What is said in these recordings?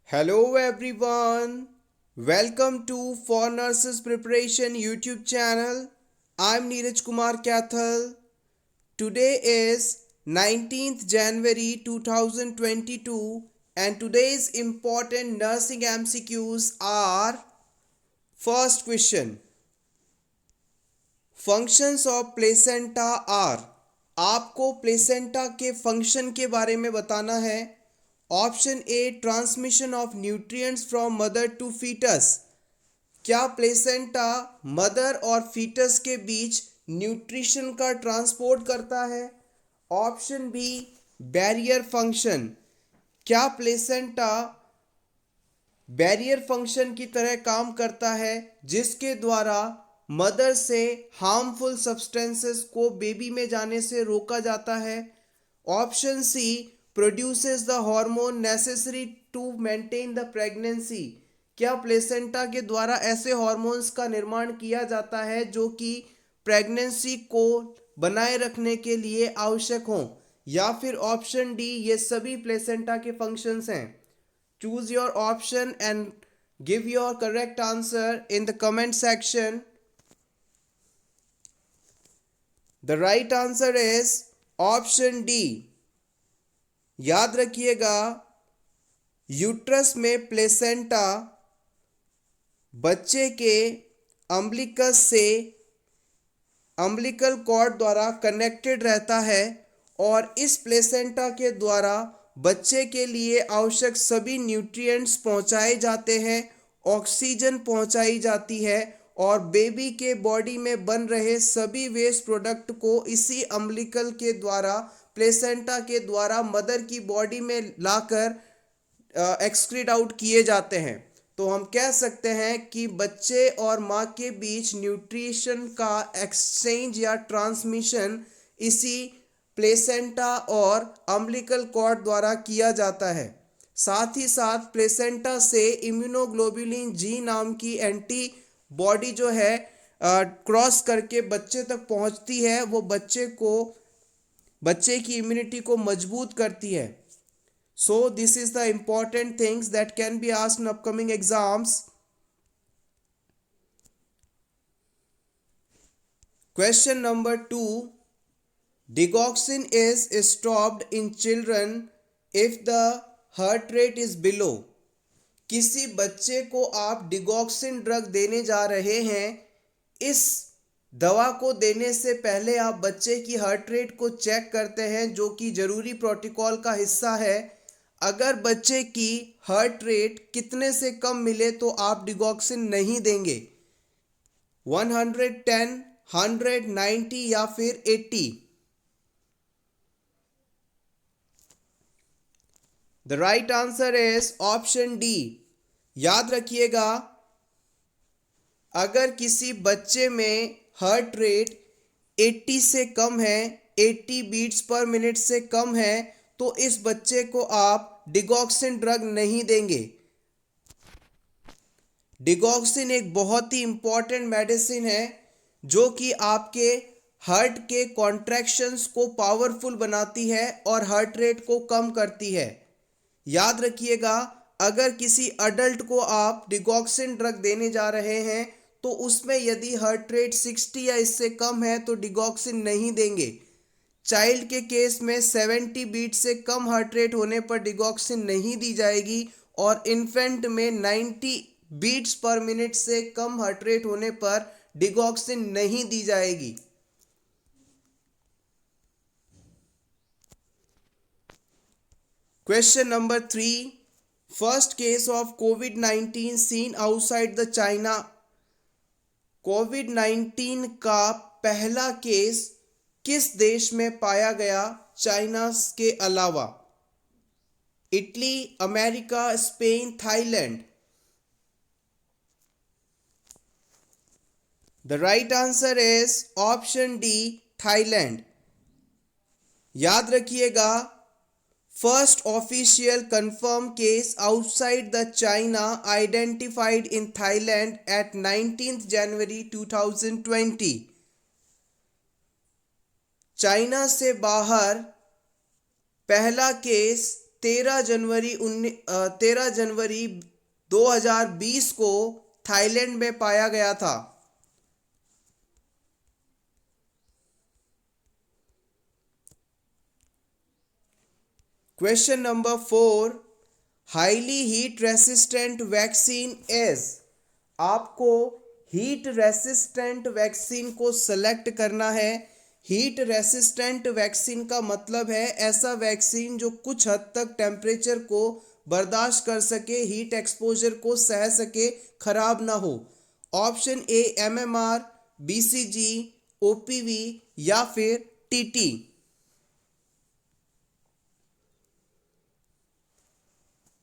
Hello everyone. Welcome to For Nurses Preparation YouTube channel. I'm Neeraj Kumar Kathal. Today is 19th January 2022 and today's important nursing MCQs are: first question, functions of placenta are। आपको placenta के function के बारे में बताना है। Option A, transmission of nutrients from mother to foetus. क्या placenta mother और foetus के बीच न्यूट्रिशन का ट्रांसपोर्ट करता है। Option B, barrier function. क्या प्लेसेंटा बैरियर फंक्शन की तरह काम करता है जिसके द्वारा मदर से हार्मफुल सब्सटेंसेस को बेबी में जाने से रोका जाता है। Option C, produces the hormone necessary to maintain the pregnancy. क्या प्लेसेंटा के द्वारा ऐसे हार्मोन्स का निर्माण किया जाता है जो कि प्रेगनेंसी को बनाए रखने के लिए आवश्यक हों। या फिर ऑप्शन डी, ये सभी प्लेसेंटा के फंक्शंस हैं। Choose your option and give your correct answer in the comment section. The right answer is option D. याद रखिएगा, यूट्रस में प्लेसेंटा बच्चे के अम्बिलिकस से अम्बिलिकल कॉर्ड द्वारा कनेक्टेड रहता है और इस प्लेसेंटा के द्वारा बच्चे के लिए आवश्यक सभी न्यूट्रिएंट्स पहुंचाए जाते हैं, ऑक्सीजन पहुंचाई जाती है और बेबी के बॉडी में बन रहे सभी वेस्ट प्रोडक्ट को इसी अम्बिलिकल के द्वारा, प्लेसेंटा के द्वारा मदर की बॉडी में लाकर एक्सक्रीट आउट किए जाते हैं। तो हम कह सकते हैं कि बच्चे और माँ के बीच न्यूट्रिशन का एक्सचेंज या ट्रांसमिशन इसी प्लेसेंटा और अम्बिलिकल कॉर्ड द्वारा किया जाता है। साथ ही साथ प्लेसेंटा से इम्यूनोग्लोबुलिन जी नाम की एंटी बॉडी जो है क्रॉस करके बच्चे तक पहुंचती है, वो बच्चे की इम्यूनिटी को मजबूत करती है। So this is the important things that can be asked in upcoming exams. Question number 2. Digoxin is stopped in children if the heart rate is below. किसी बच्चे को आप डिगॉक्सिन ड्रग देने जा रहे हैं। इस दवा को देने से पहले आप बच्चे की हार्ट रेट को चेक करते हैं, जो कि ज़रूरी प्रोटोकॉल का हिस्सा है। अगर बच्चे की हार्ट रेट कितने से कम मिले तो आप डिगॉक्सिन नहीं देंगे। 110, 100, 90 या फिर 80। The right answer is option D. याद रखिएगा, अगर किसी बच्चे में हार्ट रेट 80 से कम है, 80 बीट्स पर मिनट से कम है, तो इस बच्चे को आप डिगॉक्सिन ड्रग नहीं देंगे। डिगॉक्सिन एक बहुत ही इंपॉर्टेंट मेडिसिन है जो कि आपके हार्ट के कॉन्ट्रैक्शंस को पावरफुल बनाती है और हार्ट रेट को कम करती है। याद रखिएगा, अगर किसी अडल्ट को आप डिगॉक्सिन ड्रग देने जा रहे हैं तो उसमें यदि हार्ट रेट 60 या इससे कम है तो डिगॉक्सिन नहीं देंगे। चाइल्ड के केस में 70 बीट से कम हार्ट रेट होने पर डिगॉक्सिन नहीं दी जाएगी और इन्फेंट में 90 बीट्स पर मिनट से कम हार्ट रेट होने पर डिगॉक्सिन नहीं दी जाएगी। Question number 3. First case of कोविड-19 सीन आउटसाइड द चाइना। कोविड-19 का पहला केस किस देश में पाया गया चाइना के अलावा? Italy, America, Spain, Thailand. The right answer is option D, Thailand. याद रखिएगा, first official confirm case outside the China identified in Thailand at 19th January 2020। China से बाहर पहला केस 13 जनवरी 2020 को थाईलैंड में पाया गया था? Question number 4, highly heat resistant vaccine is. आपको हीट रेसिस्टेंट वैक्सीन को सेलेक्ट करना है। हीट रेसिस्टेंट वैक्सीन का मतलब है ऐसा वैक्सीन जो कुछ हद तक टेम्परेचर को बर्दाश्त कर सके, हीट एक्सपोजर को सह सके, खराब ना हो। Option A MMR, BCG, OPV या फिर TT।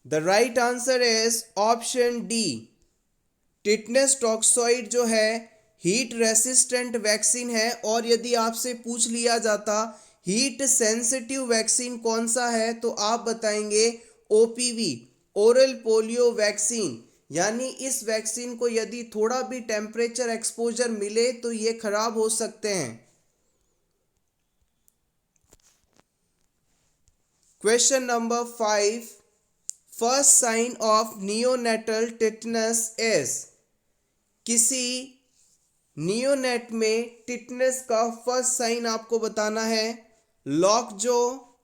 The right answer is option D. Tetanus toxoid जो है हीट रेसिस्टेंट वैक्सीन है। और यदि आपसे पूछ लिया जाता हीट सेंसिटिव वैक्सीन कौन सा है, तो आप बताएंगे OPV, ओरल पोलियो वैक्सीन। यानी इस वैक्सीन को यदि थोड़ा भी टेम्परेचर एक्सपोजर मिले तो ये खराब हो सकते हैं। Question number 5, first sign of neonatal tetanus is. किसी नियोनेट में टिटनेस का फर्स्ट साइन आपको बताना है। Lockjaw,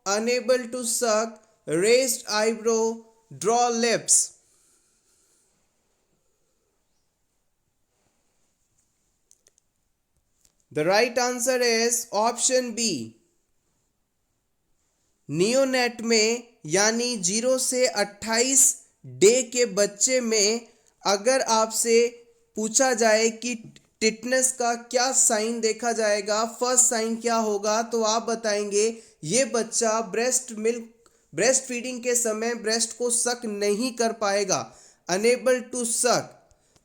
unable to suck, raised eyebrow, draw lips. The right answer is option B. Neonate में यानी 0 से 28 डे के बच्चे में अगर आपसे पूछा जाए कि टिटनेस का क्या साइन देखा जाएगा, फर्स्ट साइन क्या होगा, तो आप बताएंगे ये बच्चा ब्रेस्ट फीडिंग के समय ब्रेस्ट को सक नहीं कर पाएगा, unable to suck.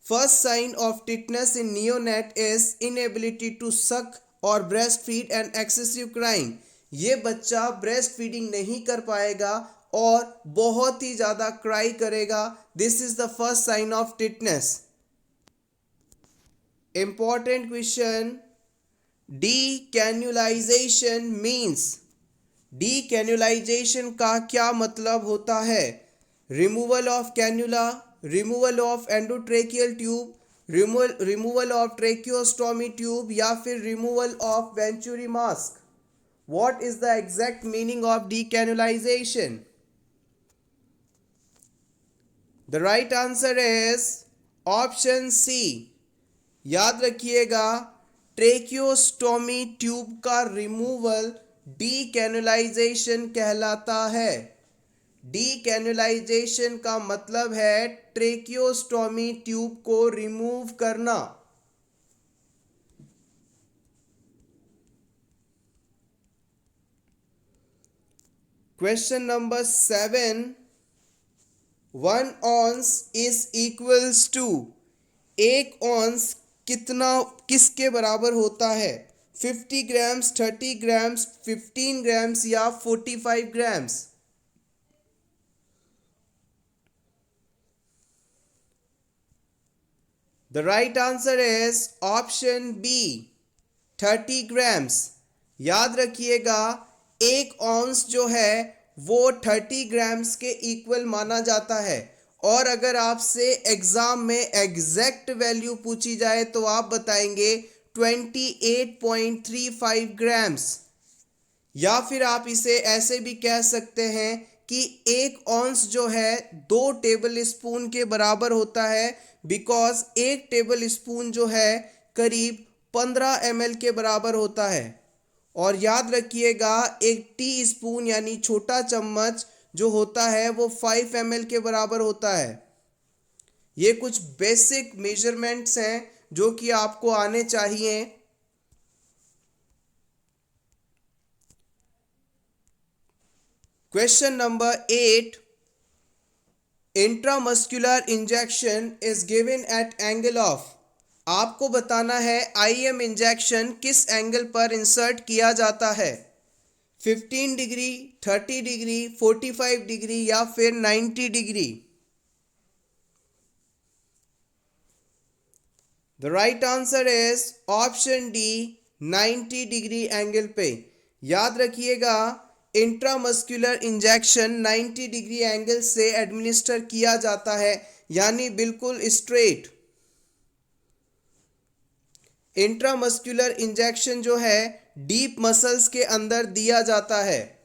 First sign of tetanus in neonate is inability to suck और breast feed and excessive crying. ये बच्चा ब्रेस्ट फीडिंग नहीं कर पाएगा और बहुत ही ज़्यादा क्राई करेगा। This is the first sign of tetanus. Important question, decannulation means. Decannulation का क्या मतलब होता है? Removal of cannula, removal of endotracheal tube, removal of tracheostomy tube या फिर removal of venturi mask. What is the exact meaning of decannulization? The right answer is option C. याद रखिएगा, tracheostomy tube का रिमूवल डीकैनुलाइजेशन कहलाता है। Decannulation का मतलब है ट्रेकियोस्टोमी ट्यूब को रिमूव करना। Question number 7, 1 ounce is equals to. 1 ounce किसके बराबर होता है? 50 ग्राम्स, 30 ग्राम्स, 15 ग्राम्स या 45 grams. The right answer is option B, 30 grams. याद रखिएगा, 1 ऑन्स जो है वो 30 ग्राम्स के इक्वल माना जाता है। और अगर आपसे एग्जाम में एग्जैक्ट वैल्यू पूछी जाए तो आप बताएंगे 28.35 ग्राम्स। या फिर आप इसे ऐसे भी कह सकते हैं कि 1 ऑन्स जो है 2 टेबल स्पून के बराबर होता है, बिकॉज 1 टेबल स्पून जो है करीब 15 ml के बराबर होता है। और याद रखिएगा, 1 टी स्पून यानी छोटा चम्मच जो होता है वो 5 ml के बराबर होता है। ये कुछ बेसिक मेजरमेंट्स हैं जो कि आपको आने चाहिए। Question number 8, intramuscular injection is given at angle of. आपको बताना है IM इंजेक्शन किस एंगल पर इंसर्ट किया जाता है? 15 डिग्री, 30 डिग्री, 45 डिग्री या फिर 90 degree. The right answer is option D, 90 degree angle पे। याद रखिएगा, इंट्रामस्कुलर इंजेक्शन 90 डिग्री एंगल से एडमिनिस्टर किया जाता है, यानी बिल्कुल स्ट्रेट। इंट्रामस्कुलर इंजेक्शन जो है डीप मसल्स के अंदर दिया जाता है।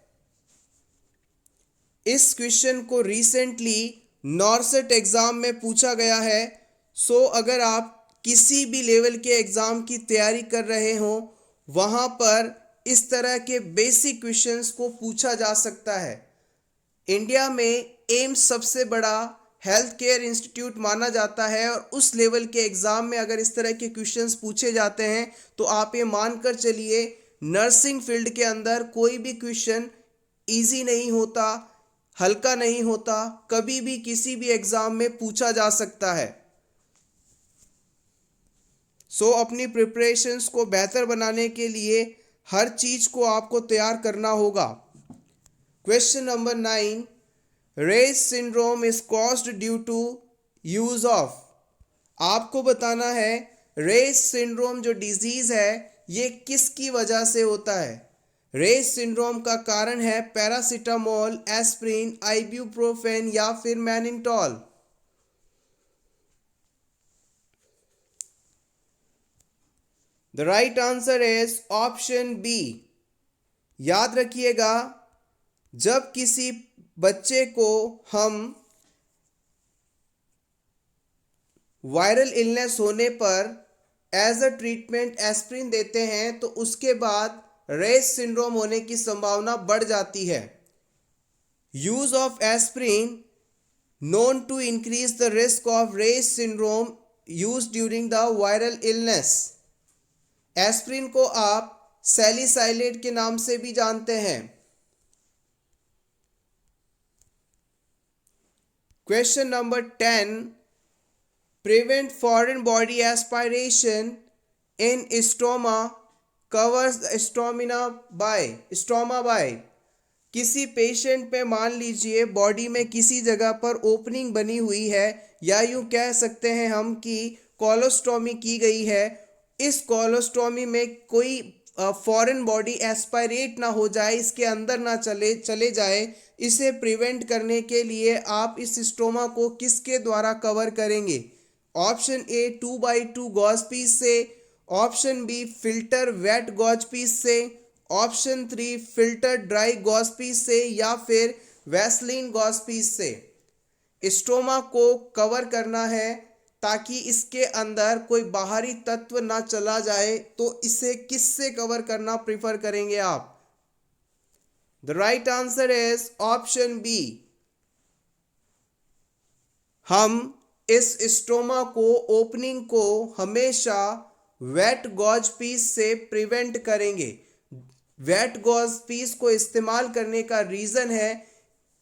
इस क्वेश्चन को रिसेंटली नॉर्सेट एग्जाम में पूछा गया है। सो अगर आप किसी भी लेवल के एग्जाम की तैयारी कर रहे हो, वहां पर इस तरह के बेसिक क्वेश्चंस को पूछा जा सकता है। इंडिया में एम्स सबसे बड़ा हेल्थ केयर इंस्टीट्यूट माना जाता है, और उस लेवल के एग्ज़ाम में अगर इस तरह के क्वेश्चंस पूछे जाते हैं तो आप ये मानकर चलिए नर्सिंग फील्ड के अंदर कोई भी क्वेश्चन इजी नहीं होता, हल्का नहीं होता, कभी भी किसी भी एग्ज़ाम में पूछा जा सकता है। सो अपनी प्रिपरेशंस को बेहतर बनाने के लिए हर चीज़ को आपको तैयार करना होगा। Question number 9, Reye's syndrome is caused due to use of. आपको बताना है रेज सिंड्रोम जो डिजीज है ये किसकी वजह से होता है। रेज सिंड्रोम का कारण है पैरासीटामोल, एस्प्रिन, आइब्यूप्रोफेन या फिर mannitol. The right answer is option B. याद रखिएगा, जब किसी बच्चे को हम वायरल इलनेस होने पर एज अ ट्रीटमेंट एस्प्रिन देते हैं तो उसके बाद रेज सिंड्रोम होने की संभावना बढ़ जाती है। Use of aspirin known to increase the risk of Ray's syndrome used during the viral illness। Aspirin को आप सैलिसाइलेट के नाम से भी जानते हैं। Question number 10, prevent foreign body aspiration in stoma covers the stoma by। किसी पेशेंट पे मान लीजिए बॉडी में किसी जगह पर ओपनिंग बनी हुई है, या यूं कह सकते हैं हम कि कोलोस्टोमी की गई है। इस कोलोस्टोमी में कोई फॉरेन बॉडी एस्पायरेट ना हो जाए, इसके अंदर ना चले जाए, इसे प्रिवेंट करने के लिए आप इस स्टोमा को किसके द्वारा कवर करेंगे। Option A 2x2 gauze piece से, option B filter wet gauze piece से, option 3 filter dry gauze piece से, या फिर वैसलीन गॉज पीस से। स्टोमा को कवर करना है ताकि इसके अंदर कोई बाहरी तत्व ना चला जाए, तो इसे किससे कवर करना प्रिफर करेंगे आप। The right answer is option B. हम इस स्टोमा को ओपनिंग को हमेशा वेट गॉज पीस से प्रिवेंट करेंगे। वेट गॉज पीस को इस्तेमाल करने का रीज़न है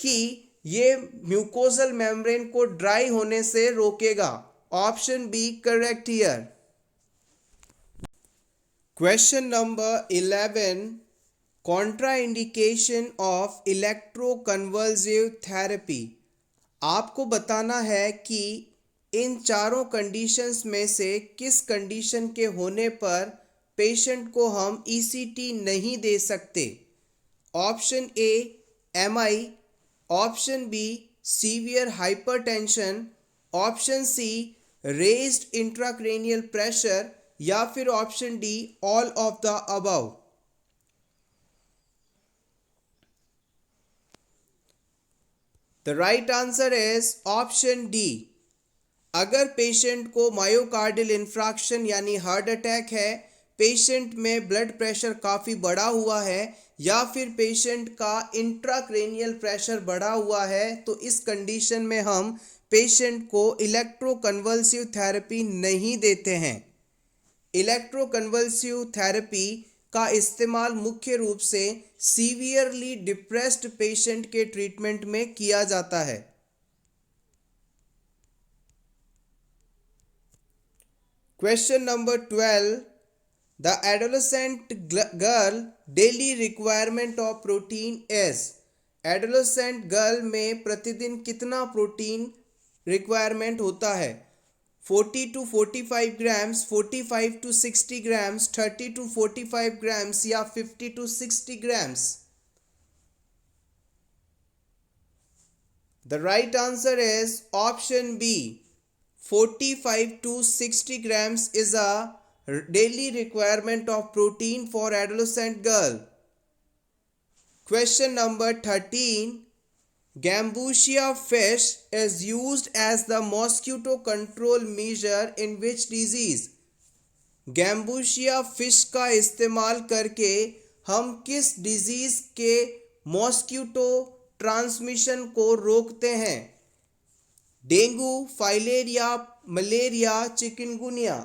कि ये म्यूकोजल मेम्ब्रेन को ड्राई होने से रोकेगा। Option B correct here. Question number 11, contraindication of electroconvulsive therapy. आपको बताना है कि इन चारों कंडीशंस में से किस कंडीशन के होने पर पेशेंट को हम ईसीटी नहीं दे सकते। Option A MI, option B severe hypertension, option C raised intracranial pressure, या फिर option D all of the above. The right answer is option D. अगर पेशेंट को मायोकार्डियल इंफ्रैक्शन यानी हार्ट अटैक है, पेशेंट में ब्लड प्रेशर काफ़ी बढ़ा हुआ है, या फिर पेशेंट का इंट्राक्रेनियल प्रेशर बढ़ा हुआ है, तो इस कंडीशन में हम पेशेंट को इलेक्ट्रोकन्वल्सिव थेरेपी नहीं देते हैं। इलेक्ट्रोकन्वल्सिव थेरेपी का इस्तेमाल मुख्य रूप से सीवियरली डिप्रेस्ड पेशेंट के ट्रीटमेंट में किया जाता है। Question number 12, the adolescent girl daily requirement of protein is. Adolescent girl में प्रतिदिन कितना प्रोटीन रिक्वायरमेंट होता है। 40 to 45 grams, 45 to 60 grams, 30 to 45 grams, या 50 to 60 grams. The right answer is option B. 45 to 60 grams is a daily requirement of protein for adolescent girl. Question number 13. Gambusia fish is used as the mosquito control measure in which disease? Gambusia fish का इस्तेमाल करके हम किस disease के mosquito transmission को रोकते हैं? Dengue, filaria, malaria, chikungunya.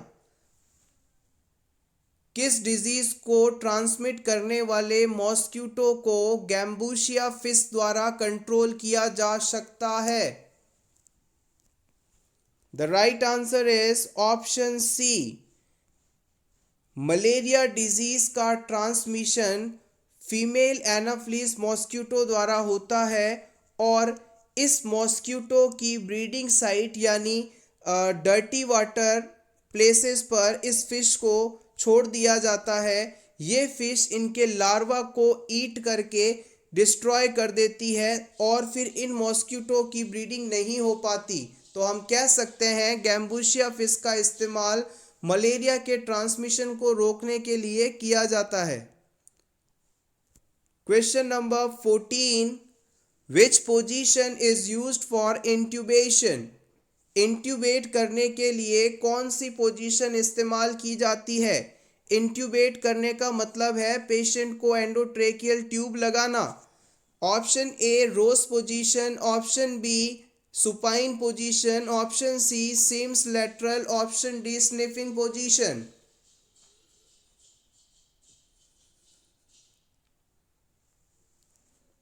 किस डिजीज को ट्रांसमिट करने वाले मॉस्किटो को गैम्बूशिया फिश द्वारा कंट्रोल किया जा सकता है? The right answer is option C. Malaria disease का ट्रांसमिशन फीमेल एनाफ्लिस मॉस्किटो द्वारा होता है और इस मॉस्किटो की ब्रीडिंग साइट यानी डर्टी वाटर प्लेसेस पर इस फिश को छोड़ दिया जाता है। ये फिश इनके लार्वा को ईट करके डिस्ट्रॉय कर देती है और फिर इन मॉस्किटो की ब्रीडिंग नहीं हो पाती। तो हम कह सकते हैं गैम्बूशिया फिश का इस्तेमाल मलेरिया के ट्रांसमिशन को रोकने के लिए किया जाता है। Question number 14. Which position is used for intubation? Intubate करने के लिए कौन सी पोजीशन इस्तेमाल की जाती है? इंट्यूबेट करने का मतलब है पेशेंट को एंडोट्रेकियल ट्यूब लगाना। Option A rose position, option B supine position, option C Sims lateral, option D sniffing position.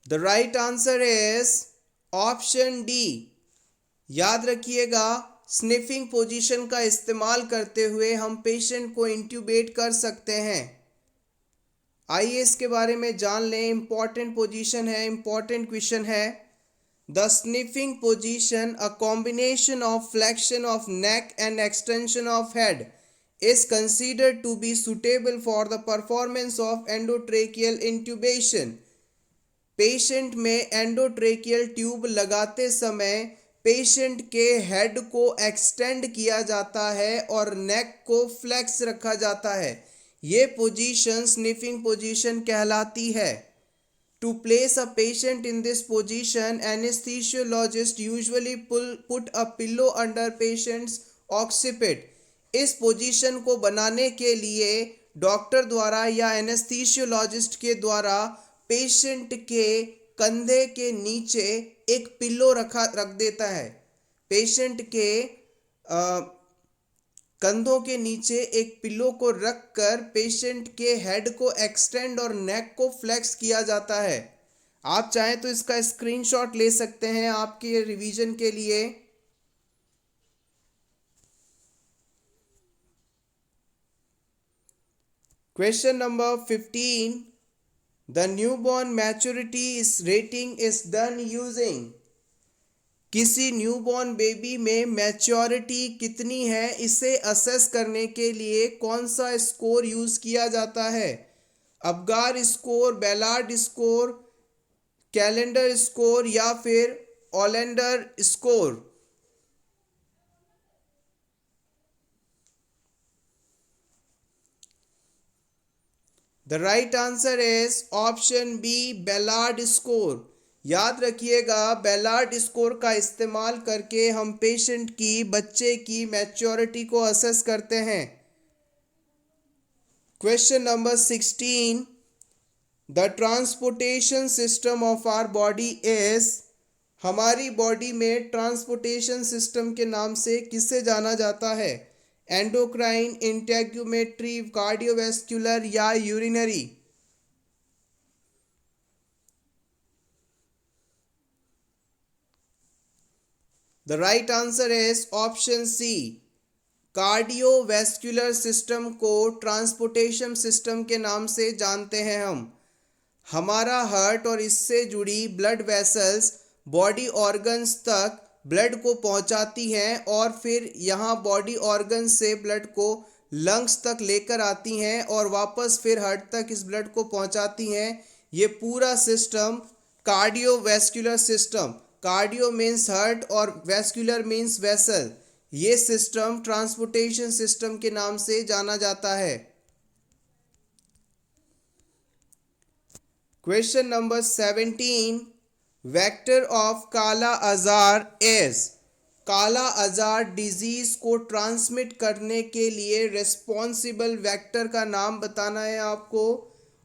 The right answer is option D. याद रखिएगा, स्निफिंग पोजीशन का इस्तेमाल करते हुए हम पेशेंट को इंट्यूबेट कर सकते हैं। आइए इसके बारे में जान लें। इंपॉर्टेंट पोजीशन है, इंपॉर्टेंट क्वेश्चन है। The sniffing position, a combination of flexion of neck and extension of head, is considered to be suitable for the performance of endotracheal intubation. Patient में एंडोट्रेकियल ट्यूब लगाते समय patient के head को extend किया जाता है और नेक को फ्लेक्स रखा जाता है। ये पोजीशन स्निफिंग पोजीशन कहलाती है। To place a patient in this position, anesthesiologist usually put a pillow under patient's occiput. इस पोजीशन को बनाने के लिए डॉक्टर द्वारा या एनेस्थीसियोलॉजिस्ट के द्वारा पेशेंट के कंधे के नीचे एक पिल्लो रख देता है। पेशेंट के कंधों के नीचे एक पिल्लो को रखकर पेशेंट के हेड को एक्सटेंड और नेक को फ्लेक्स किया जाता है। आप चाहें तो इसका स्क्रीनशॉट ले सकते हैं आपके रिवीजन के लिए। Question number 15. The newborn maturity rating is done using. किसी न्यूबॉर्न बेबी में मैच्योरिटी कितनी है इसे असेस करने के लिए कौन सा स्कोर यूज किया जाता है? Apgar score, Ballard score, calendar score या फिर olander score? The right answer is option B, Ballard score. याद रखिएगा, बेलार्ड स्कोर का इस्तेमाल करके हम पेशेंट की, बच्चे की मैच्योरिटी को असेस करते हैं। Question number 16. The transportation system of our body is. हमारी बॉडी में ट्रांसपोर्टेशन सिस्टम के नाम से किसे जाना जाता है? एंडोक्राइन, इंटेग्यूमेट्री, कार्डियोवैस्कुलर या urinary? The right answer is option C, cardiovascular system को ट्रांसपोर्टेशन सिस्टम के नाम से जानते हैं हम। हमारा हार्ट और इससे जुड़ी ब्लड वेसल्स बॉडी ऑर्गन्स तक ब्लड को पहुंचाती हैं और फिर यहाँ बॉडी ऑर्गन से ब्लड को लंग्स तक लेकर आती हैं और वापस फिर हार्ट तक इस ब्लड को पहुंचाती हैं। ये पूरा system cardiovascular system cardio means heart और वैस्कुलर मीन्स वेसल। ये सिस्टम ट्रांसपोर्टेशन सिस्टम के नाम से जाना जाता है। क्वेश्चन नंबर 17, वेक्टर ऑफ काला अज़ार इज। काला अज़ार डिजीज को ट्रांसमिट करने के लिए रिस्पॉन्सिबल वेक्टर का नाम बताना है आपको।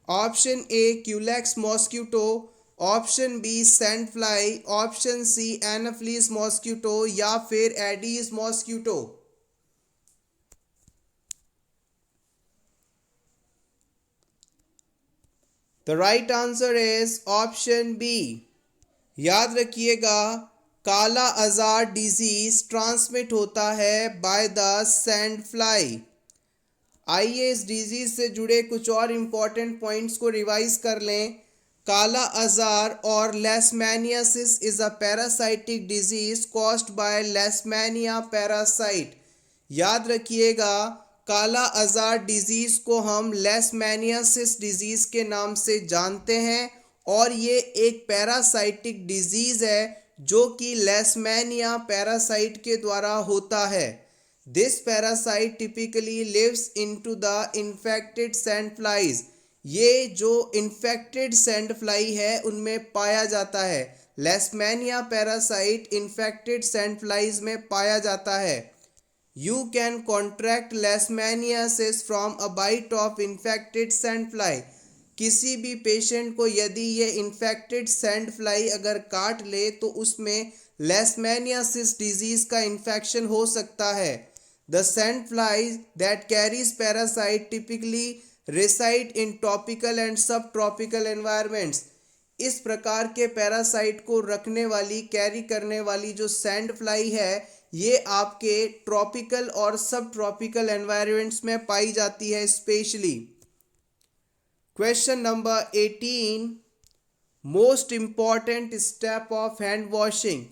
Option A Culex mosquito, option B sand fly, option C Anopheles mosquito या फिर Aedes mosquito. The right answer is option B. याद रखिएगा, काला अज़ार डिजीज ट्रांसमिट होता है बाय द सैंड फ्लाई। आइए इस डिजीज से जुड़े कुछ और इम्पॉर्टेंट पॉइंट्स को रिवाइज कर लें। काला अज़ार और leishmaniasis is a parasitic disease caused by Leishmania parasite. याद रखिएगा, काला अज़ार डिजीज को हम लेशमैनियासिस डिजीज के नाम से जानते हैं और ये एक पैरासाइटिक डिजीज है जो कि लेशमैनिया पैरासाइट के द्वारा होता है। This parasite typically lives into the infected sand flies. ये जो इन्फेक्टेड सैंड फ्लाई है उनमें पाया जाता है। लेशमैनिया पैरासाइट इन्फेक्टेड सैंड फ्लाइज में पाया जाता है। You can contract leishmaniasis from a bite of infected sand fly। किसी भी पेशेंट को यदि ये इन्फेक्टेड सैंड फ्लाई अगर काट ले तो उसमें लेशमैनियासिस डिजीज का इन्फेक्शन हो सकता है। The sand fly that carries parasite typically reside in tropical and subtropical environments। इस प्रकार के पैरासाइट को रखने वाली कैरी करने वाली जो सैंड फ्लाई है ये आपके ट्रॉपिकल और सब ट्रॉपिकल एनवायरनमेंट्स में पाई जाती है specially. Question number 18, most important step of hand washing.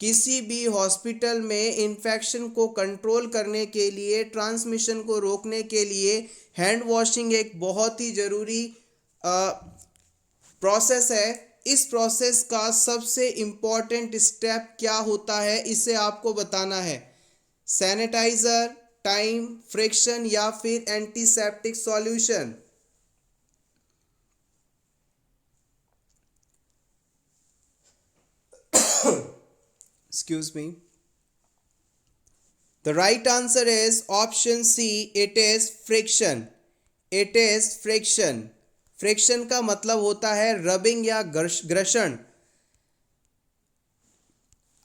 किसी भी हॉस्पिटल में इन्फेक्शन को कंट्रोल करने के लिए, ट्रांसमिशन को रोकने के लिए हैंड वॉशिंग एक बहुत ही ज़रूरी प्रोसेस है। इस प्रोसेस का सबसे इम्पॉर्टेंट स्टेप क्या होता है इसे आपको बताना है। सैनिटाइज़र, टाइम, फ्रिक्शन या फिर antiseptic solution. Excuse me. The right answer is option C. It is friction. It is friction. Friction का मतलब होता है रबिंग या घर्षण।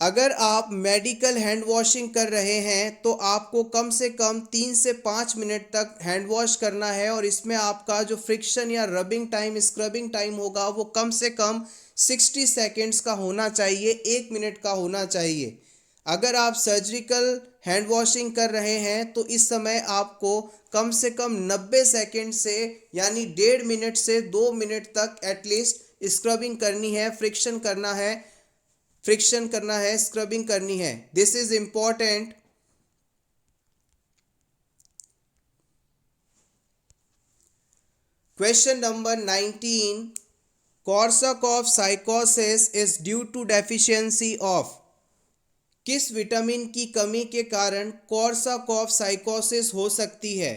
अगर आप मेडिकल हैंड वॉशिंग कर रहे हैं तो आपको कम से कम 3 से 5 मिनट तक हैंड वॉश करना है और इसमें आपका जो फ्रिक्शन या रबिंग टाइम, स्क्रबिंग टाइम होगा वो कम से कम 60 सेकेंड्स का होना चाहिए, 1 मिनट का होना चाहिए। अगर आप सर्जिकल हैंड वॉशिंग कर रहे हैं तो इस समय आपको कम से कम 90 सेकेंड से यानी 1.5 मिनट से 2 मिनट तक एटलीस्ट स्क्रबिंग करनी है, फ्रिक्शन करना है, स्क्रबिंग करनी है। This is important. Question number 19, Korsakoff साइकोसिस is due to deficiency of. किस विटामिन की कमी के कारण कोर्साकॉफ साइकोसिस हो सकती है?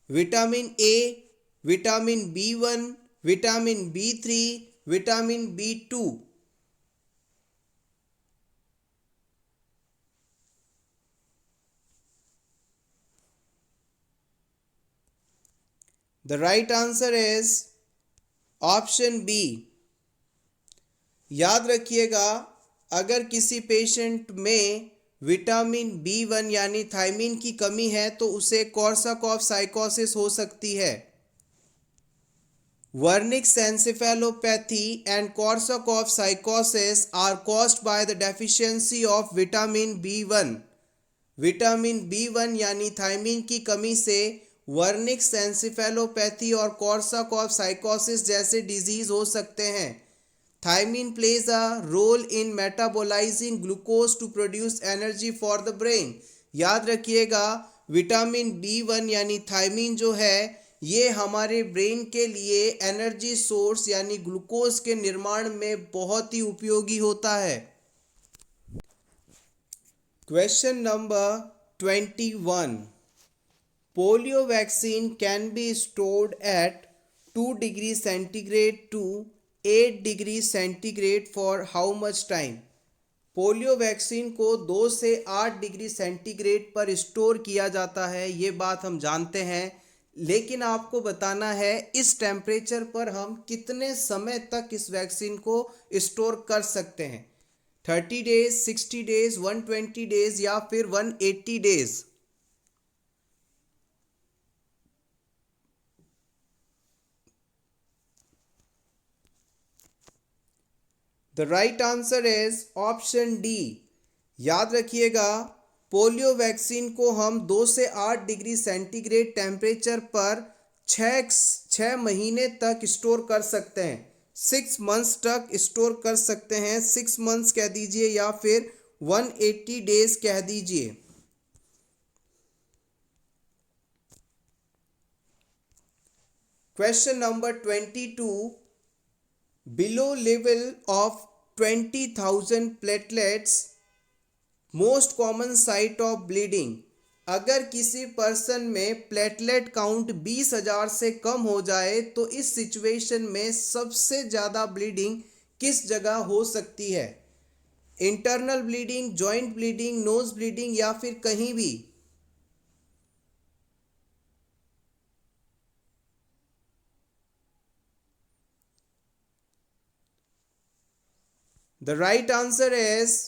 Vitamin A, vitamin B1, vitamin B3, vitamin B2। The right answer is option B. याद रखिएगा, अगर किसी पेशेंट में विटामिन B1 यानी थायमीन की कमी है तो उसे कोर्साकॉफ साइकोसिस हो सकती है। Wernicke's encephalopathy and Korsakoff psychosis are caused by the deficiency of vitamin B1। Vitamin B1 यानी थायमीन की कमी से वर्निक्स एन्सेफेलोपैथी और कोर्साकॉफ साइकोसिस जैसे डिजीज हो सकते हैं। Thiamine plays a role in metabolising glucose to produce energy for the brain. याद रखिएगा, विटामिन B1 यानी थायमीन जो है ये हमारे ब्रेन के लिए एनर्जी सोर्स यानी ग्लूकोज के निर्माण में बहुत ही उपयोगी होता है। Question number 21. Polio vaccine can be stored at 2 degrees centigrade to 8 degrees centigrade for how much time? Polio vaccine को 2 से 8 डिग्री सेंटीग्रेड पर स्टोर किया जाता है, ये बात हम जानते हैं। लेकिन आपको बताना है इस टेम्परेचर पर हम कितने समय तक इस वैक्सीन को स्टोर कर सकते हैं। 30 डेज, 60 डेज, 120 डेज या फिर 180 days. The right answer is option D. याद रखिएगा, पोलियो वैक्सीन को हम 2 से 8 डिग्री सेंटीग्रेड टेम्परेचर पर 6 महीने तक स्टोर कर सकते हैं। 6 मंथ्स तक स्टोर कर सकते हैं। 6 मंथ्स कह दीजिए या फिर 180 डेज कह दीजिए। Question number 22. Below level of 20,000 platelets, most common site of bleeding. अगर किसी पर्सन में प्लेटलेट काउंट 20,000 से कम हो जाए तो इस सिचुएशन में सबसे ज़्यादा ब्लीडिंग किस जगह हो सकती है? Internal bleeding, joint bleeding, nose bleeding या फिर कहीं भी? The right answer is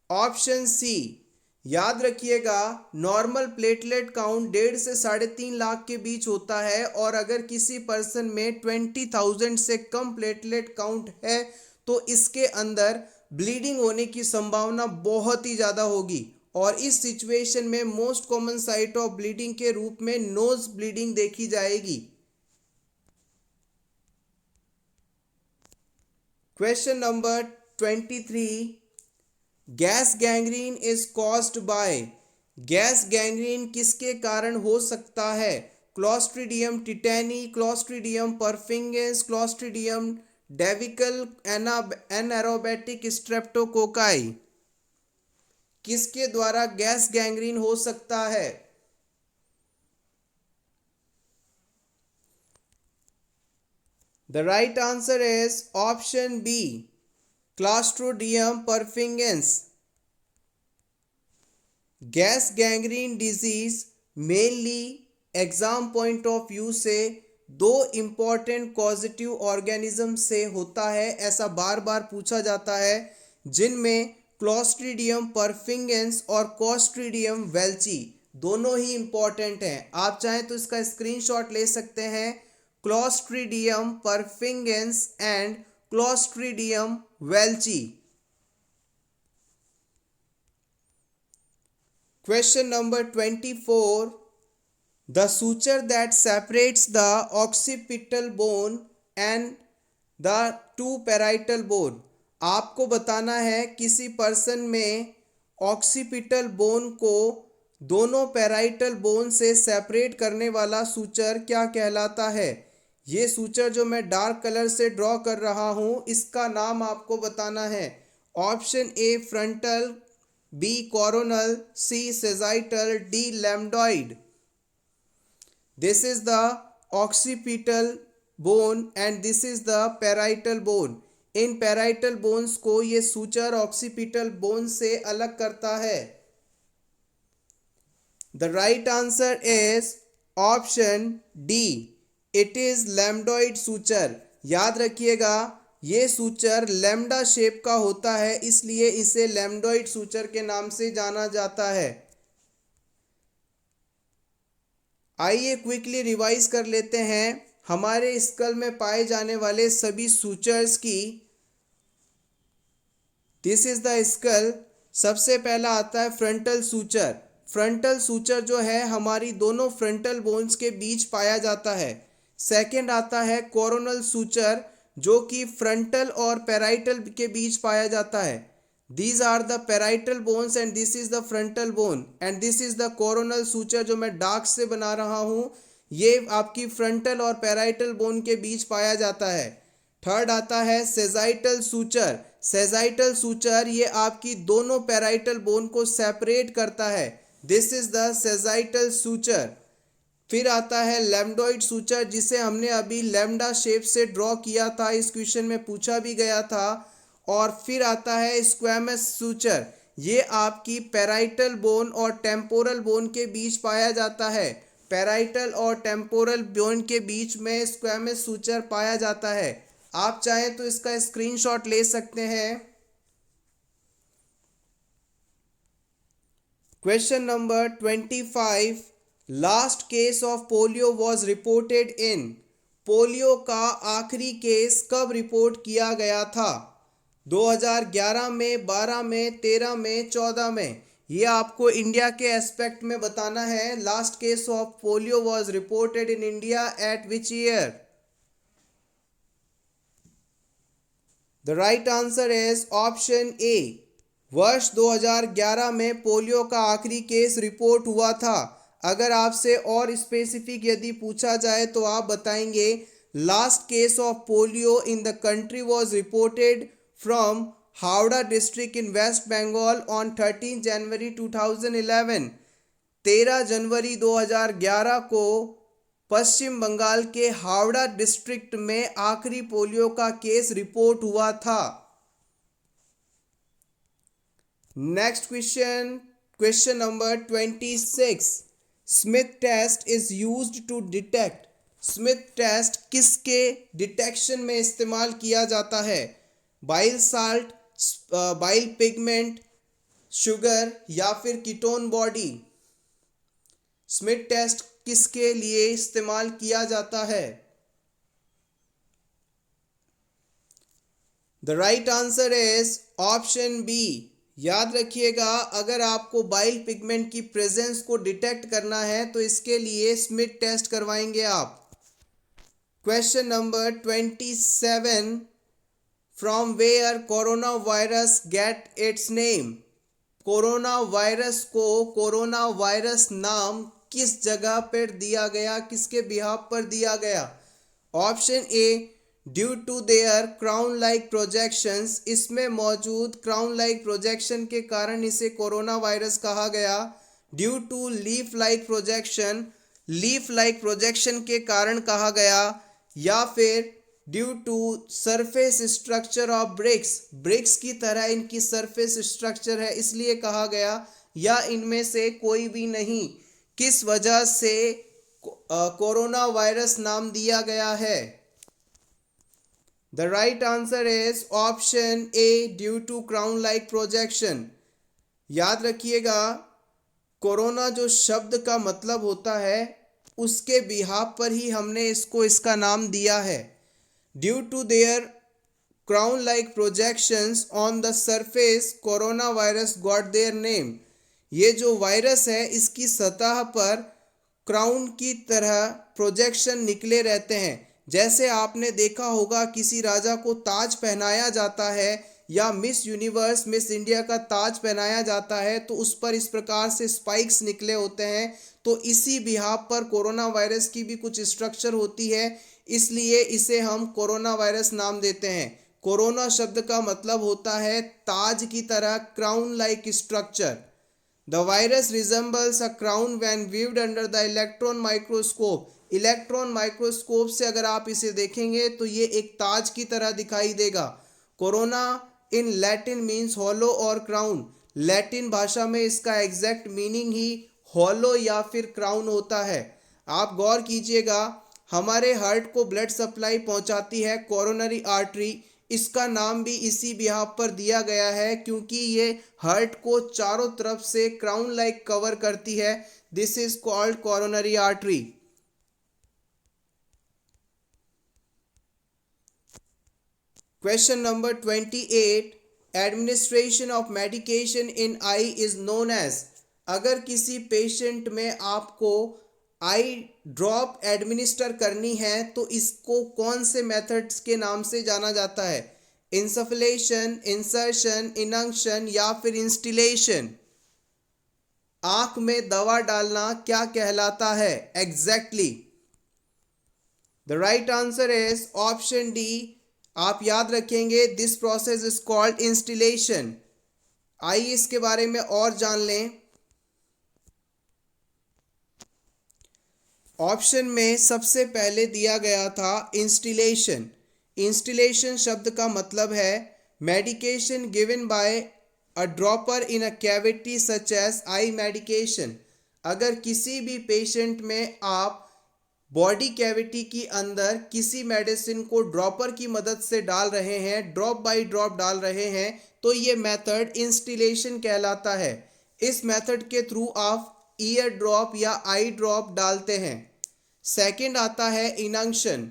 option C. याद रखिएगा, नॉर्मल प्लेटलेट काउंट 1.5 से 3.5 लाख के बीच होता है और अगर किसी पर्सन में 20,000 से कम प्लेटलेट काउंट है तो इसके अंदर ब्लीडिंग होने की संभावना बहुत ही ज़्यादा होगी। और इस सिचुएशन में most common site of bleeding के रूप में नोज ब्लीडिंग देखी जाएगी। Question number 23. Gas gangrene is caused by. Gas gangrene किसके कारण हो सकता है? Clostridium tetani, Clostridium perfringens, Clostridium difficile, anaerobic streptococci. किसके द्वारा गैस गैंग्रीन हो सकता है? The right answer is option B, Clostridium perfringens. Gas gangrene disease mainly exam point of view से 2 इंपॉर्टेंट कॉजेटिव ऑर्गेनिज्म से होता है, ऐसा बार बार पूछा जाता है, जिनमें क्लॉस्ट्रीडियम परफिंगेंस और क्लॉस्ट्रीडियम वेल्ची दोनों ही इंपॉर्टेंट हैं। आप चाहें तो इसका स्क्रीनशॉट ले सकते हैं। Clostridium perfringens and Clostridium welchii. Question number 24. The suture that separates the occipital bone and the 2 parietal bone. आपको बताना है किसी पर्सन में ऑक्सीपिटल बोन को दोनों पैराइटल बोन से सेपरेट करने वाला सूचर क्या कहलाता है? ये सूचर जो मैं डार्क कलर से ड्रॉ कर रहा हूँ, इसका नाम आपको बताना है। Option A frontal, B coronal, C sagittal, D lambdoid. This is the occipital bone and this is the parietal bone. इन पैराइटल बोन्स को ये सूचर ऑक्सीपिटल बोन से अलग करता है। The right answer is option D, it is lambdoid suture. याद रखिएगा, ये सूचर लैम्डा शेप का होता है, इसलिए इसे लैम्डॉइड सूचर के नाम से जाना जाता है। आइए क्विकली रिवाइज कर लेते हैं हमारे स्कल में पाए जाने वाले सभी सूचर्स की। This is the skull. सबसे पहला आता है फ्रंटल सूचर। फ्रंटल सूचर जो है हमारी दोनों फ्रंटल बोन्स के बीच पाया जाता है। सेकंड आता है कोरोनल सूचर, जो कि फ्रंटल और पैराइटल के बीच पाया जाता है। These are the parietal bones and this is the frontal bone and this is the coronal suture जो मैं डार्क से बना रहा हूँ, ये आपकी फ्रंटल और पैराइटल बोन के बीच पाया जाता है। थर्ड आता है सेजाइटल सूचर। सेजाइटल सूचर ये आपकी दोनों पैराइटल बोन को सेपरेट करता है। This is the sagittal suture. फिर आता है लैम्डोइड सूचर, जिसे हमने अभी लैम्डा शेप से ड्रॉ किया था, इस क्वेश्चन में पूछा भी गया था। और फिर आता है स्क्वैमस सूचर, ये आपकी पैराइटल बोन और टेम्पोरल बोन के बीच पाया जाता है। पैराइटल और टेम्पोरल बोन के बीच में स्क्वैमस सूचर पाया जाता है। आप चाहें तो इसका स्क्रीनशॉट ले सकते हैं। Question number 25, last case of polio was reported in. Polio का आखिरी केस कब रिपोर्ट किया गया था? 2011 में, 12 में, 13 में, 14 में। ये आपको इंडिया के एस्पेक्ट में बताना है। Last case of polio was reported in India at which year? The right answer is option ए, वर्ष 2011 में पोलियो का आखिरी केस रिपोर्ट हुआ था। अगर आपसे और स्पेसिफिक यदि पूछा जाए तो आप बताएंगे last case of polio in the country was reported from Howrah district in West Bengal on 13 जनवरी 2011। 13 जनवरी 2011 को पश्चिम बंगाल के हावड़ा डिस्ट्रिक्ट में आखिरी पोलियो का केस रिपोर्ट हुआ था। Next question, question number 26, Smith test is used to detect. Smith test किसके डिटेक्शन में इस्तेमाल किया जाता है? Bile salt, bile pigment, sugar या फिर कीटोन बॉडी? स्मिथ टेस्ट किसके लिए इस्तेमाल किया जाता है? The right answer is option B. याद रखिएगा, अगर आपको बाइल पिगमेंट की प्रेजेंस को डिटेक्ट करना है तो इसके लिए स्मिथ टेस्ट करवाएंगे आप। Question number 27, from where corona virus get its name. Corona virus को कोरोना वायरस नाम किस जगह पर दिया गया, किसके बिहाफ पर दिया गया? Option A, due to their crown like projections, इसमें मौजूद क्राउन लाइक प्रोजेक्शन के कारण इसे कोरोना वायरस कहा गया। Due to leaf like projection, leaf like projection के कारण कहा गया। या फिर due to surface structure of bricks, bricks की तरह इनकी सरफेस स्ट्रक्चर है इसलिए कहा गया। या इनमें से कोई भी नहीं, किस वजह से कोरोना वायरस नाम दिया गया है? The right answer is option A, due to crown like projection. याद रखिएगा, कोरोना जो शब्द का मतलब होता है उसके बिहाफ पर ही हमने इसका नाम दिया है। Due to their crown like projections on the surface corona virus got their name. ये जो वायरस है इसकी सतह पर क्राउन की तरह प्रोजेक्शन निकले रहते हैं। जैसे आपने देखा होगा किसी राजा को ताज पहनाया जाता है या मिस यूनिवर्स, मिस इंडिया का ताज पहनाया जाता है तो उस पर इस प्रकार से स्पाइक्स निकले होते हैं। तो इसी बिहाफ पर कोरोना वायरस की भी कुछ स्ट्रक्चर होती है, इसलिए इसे हम कोरोना वायरस नाम देते हैं। कोरोना शब्द का मतलब होता है ताज की तरह, crown like structure. The virus resembles a crown when viewed under the electron microscope. Electron microscope से अगर आप इसे देखेंगे तो ये एक ताज की तरह दिखाई देगा। Corona in Latin means hollow और क्राउन। लैटिन भाषा में इसका एग्जैक्ट मीनिंग ही हॉलो या फिर क्राउन होता है। आप गौर कीजिएगा, हमारे हार्ट को ब्लड सप्लाई पहुंचाती है कोरोनरी आर्टरी, इसका नाम भी इसी बिहाफ पर दिया गया है क्योंकि ये हार्ट को चारों तरफ से क्राउन लाइक कवर करती है। This is called coronary artery. Question number 28, administration of medication in eye is known as. अगर किसी पेशेंट में आपको आई ड्रॉप एडमिनिस्टर करनी है तो इसको कौन से मेथड्स के नाम से जाना जाता है? इंसफलेशन, इंसर्शन, इनंक्शन या फिर इंस्टिलेशन? आंख में दवा डालना क्या कहलाता है exactly? The right answer is option D, आप याद रखेंगे this process is called instillation. आइए इसके बारे में और जान लें। ऑप्शन में सबसे पहले दिया गया था इंस्टिलेशन। इंस्टिलेशन शब्द का मतलब है medication given by a dropper in a cavity such as eye medication. अगर किसी भी पेशेंट में आप बॉडी कैविटी की अंदर किसी मेडिसिन को ड्रॉपर की मदद से डाल रहे हैं, ड्रॉप बाय ड्रॉप डाल रहे हैं, तो ये मेथड इंस्टिलेशन कहलाता है। इस मेथड के थ्रू आप ईयर ड्रॉप या आई ड्रॉप डालते हैं। सेकंड आता है inunction.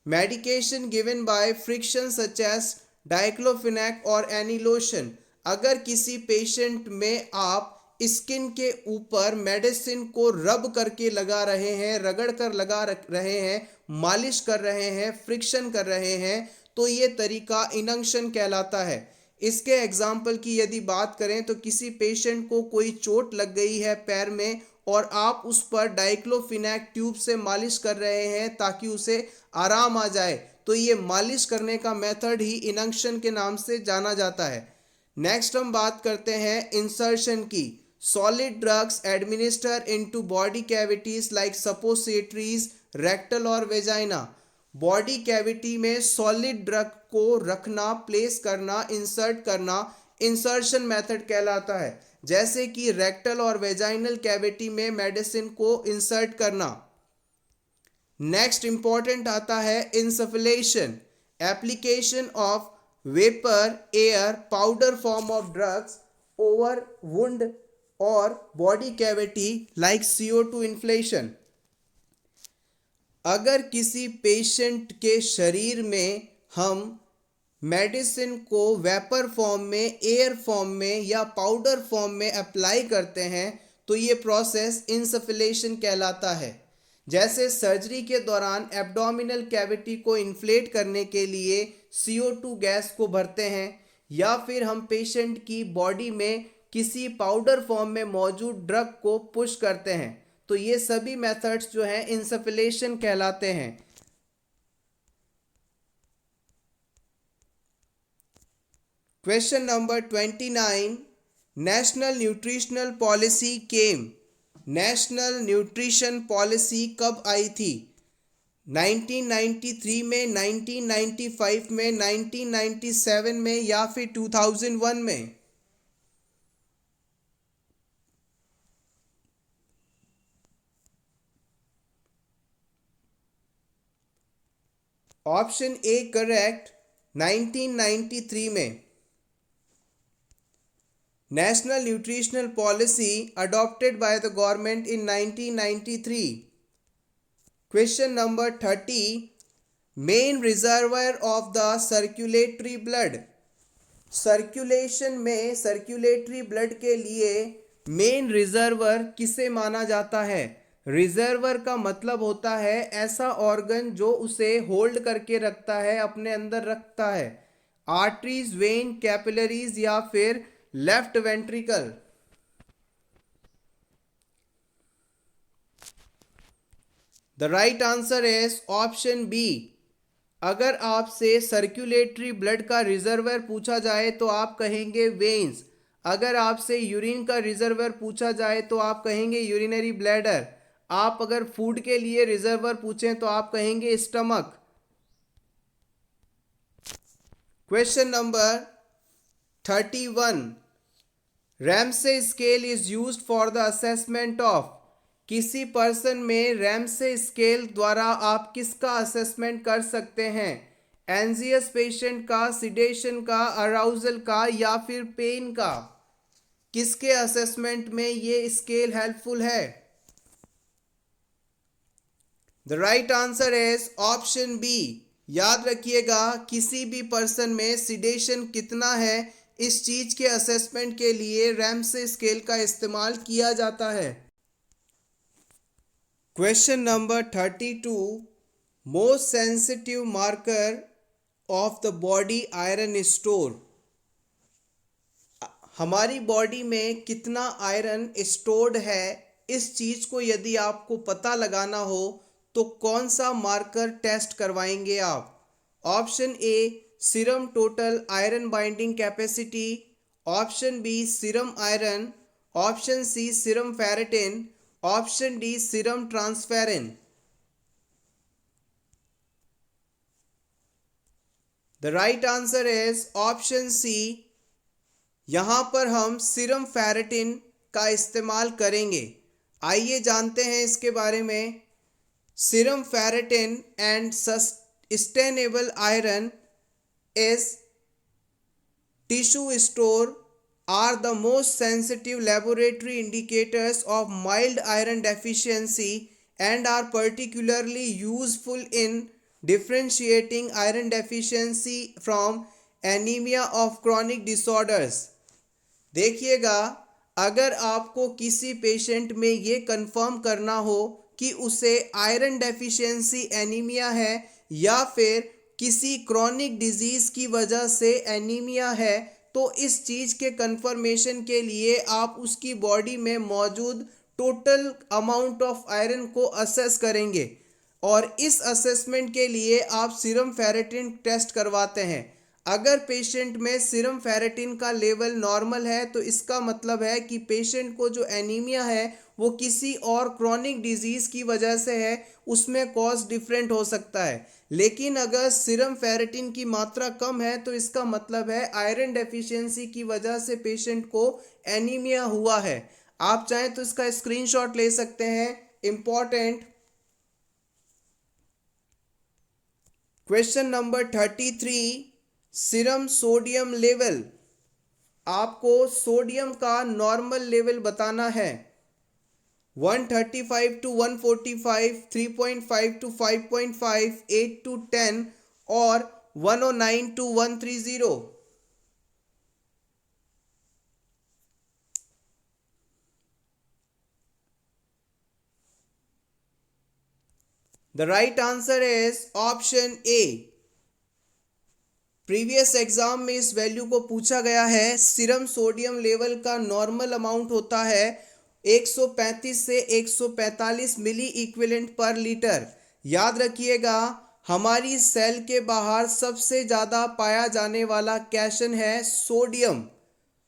Medication given by friction such as diclofenac और एनिलोशन। अगर किसी पेशेंट में आप स्किन के ऊपर मेडिसिन को रब करके लगा रहे हैं, रगड़ कर लगा रहे हैं, मालिश कर रहे हैं, फ्रिक्शन कर रहे हैं, तो ये तरीका इनंक्शन कहलाता है। इसके एग्जाम्पल की यदि बात करें तो किसी पेशेंट को कोई चोट लग गई है पैर में और आप उस पर डाइक्लोफिनेक ट्यूब से मालिश कर रहे हैं ताकि उसे आराम आ जाए, तो ये मालिश करने का मेथड ही इनंक्शन के नाम से जाना जाता है। नेक्स्ट हम बात करते हैं इंसर्शन की। Solid drugs administer into body cavities like suppositories, rectal और वेजाइना। बॉडी कैविटी में सॉलिड ड्रग को रखना, प्लेस करना, इंसर्ट करना इंसर्शन मेथड कहलाता है। जैसे कि रेक्टल और वेजाइनल कैविटी में मेडिसिन को इंसर्ट करना। नेक्स्ट इंपॉर्टेंट आता है insufflation. Application of vapour, air, powder form of drugs over wound और body cavity like CO2 inflation. अगर किसी पेशेंट के शरीर में हम मेडिसिन को वेपर फॉर्म में, एयर फॉर्म में या पाउडर फॉर्म में अप्लाई करते हैं तो ये प्रोसेस इंसफलेशन कहलाता है। जैसे सर्जरी के दौरान एब्डोमिनल कैविटी को इन्फ्लेट करने के लिए CO2 गैस को भरते हैं, या फिर हम पेशेंट की बॉडी में किसी पाउडर फॉर्म में मौजूद ड्रग को पुश करते हैं, तो ये सभी मेथड्स जो हैं इंसफलेशन कहलाते हैं। Question number 29, national nutritional policy came. National nutrition policy कब आई थी? 1993 में, 1995 में, 1997 में या फिर 2001 में? ऑप्शन ए करेक्ट, 1993 में। National nutritional policy adopted by the government in 1993। Question number 30, main reservoir of the circulatory blood. Circulation में सर्कुलेटरी ब्लड के लिए मेन रिजर्वर किसे माना जाता है? रिजर्वर का मतलब होता है ऐसा ऑर्गन जो उसे होल्ड करके रखता है, अपने अंदर रखता है। आर्टरीज, वेन, कैपिलरीज या फिर left ventricle? The right answer is option B. अगर आपसे सर्कुलेटरी ब्लड का रिजर्वर पूछा जाए तो आप कहेंगे वेन्स। अगर आपसे यूरिन का रिजर्वर पूछा जाए तो आप कहेंगे यूरिनरी ब्लैडर। आप अगर फूड के लिए रिजर्वर पूछें तो आप कहेंगे stomach. Question number 31, Ramsay scale is used for the assessment of. किसी पर्सन में रैमसे स्केल द्वारा आप किसका असेसमेंट कर सकते हैं? एंजियस पेशेंट का, सिडेशन का, अराउजल का या फिर पेन का? किसके असेसमेंट में ये स्केल हेल्पफुल है? The right answer is option B. याद रखिएगा, किसी भी पर्सन में सिडेशन कितना है इस चीज के असेसमेंट के लिए रैमसे स्केल का इस्तेमाल किया जाता है। Question number 32, most sensitive marker of the body iron store. हमारी बॉडी में कितना आयरन स्टोर्ड है, इस चीज को यदि आपको पता लगाना हो तो कौन सा मार्कर टेस्ट करवाएंगे आप? Option A serum total iron binding capacity, option B serum iron, option C serum ferritin, option D serum transferrin. The right answer is option C. यहाँ पर हम सीरम फेरेटिन का इस्तेमाल करेंगे। आइए जानते हैं इसके बारे में। Serum ferritin and sustainable iron is tissue store are the most sensitive laboratory indicators of mild iron deficiency and are particularly useful in differentiating iron deficiency from anemia of chronic disorders. देखिएगा, अगर आपको किसी patient में ये confirm करना हो कि उसे आयरन डेफिशिएंसी एनीमिया है या फिर किसी क्रॉनिक डिजीज़ की वजह से एनीमिया है, तो इस चीज़ के कंफर्मेशन के लिए आप उसकी बॉडी में मौजूद टोटल अमाउंट ऑफ आयरन को असेस करेंगे और इस असेसमेंट के लिए आप सीरम फेरेटिन टेस्ट करवाते हैं। अगर पेशेंट में सीरम फेरेटिन का लेवल नॉर्मल है तो इसका मतलब है कि पेशेंट को जो एनीमिया है वो किसी और क्रॉनिक डिजीज़ की वजह से है, उसमें कॉज डिफरेंट हो सकता है। लेकिन अगर सीरम फेरेटिन की मात्रा कम है तो इसका मतलब है आयरन डेफिशिएंसी की वजह से पेशेंट को एनीमिया हुआ है। आप चाहें तो इसका स्क्रीनशॉट ले सकते हैं। Important question number 33, serum sodium level. आपको सोडियम का नॉर्मल लेवल बताना है। 135 to 145, 3.5 to 5.5, 8 to 10 और 109 to 130। The right answer is option A. Previous exam में इस वैल्यू को पूछा गया है। सीरम सोडियम लेवल का नॉर्मल अमाउंट होता है 135 से 145 मिली इक्विवेलेंट पर लीटर। याद रखिएगा, हमारी सेल के बाहर सबसे ज़्यादा पाया जाने वाला कैशन है सोडियम।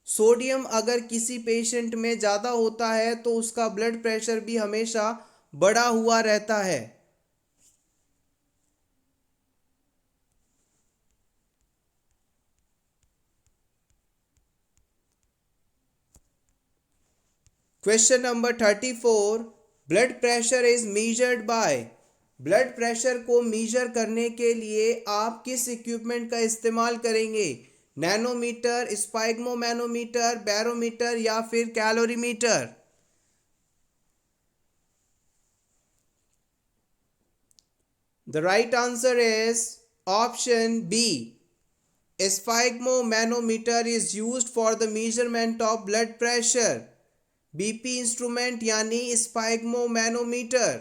सोडियम अगर किसी पेशेंट में ज़्यादा होता है तो उसका ब्लड प्रेशर भी हमेशा बढ़ा हुआ रहता है। Question number 34, blood pressure is measured by. Blood pressure को मेजर करने के लिए आप किस इक्विपमेंट का इस्तेमाल करेंगे? नैनोमीटर, स्पाइग्मोमैनोमीटर, बैरोमीटर या फिर calorimeter? The right answer is option B. Sphygmomanometer is used for the measurement of blood pressure. BP instrument यानी sphygmomanometer.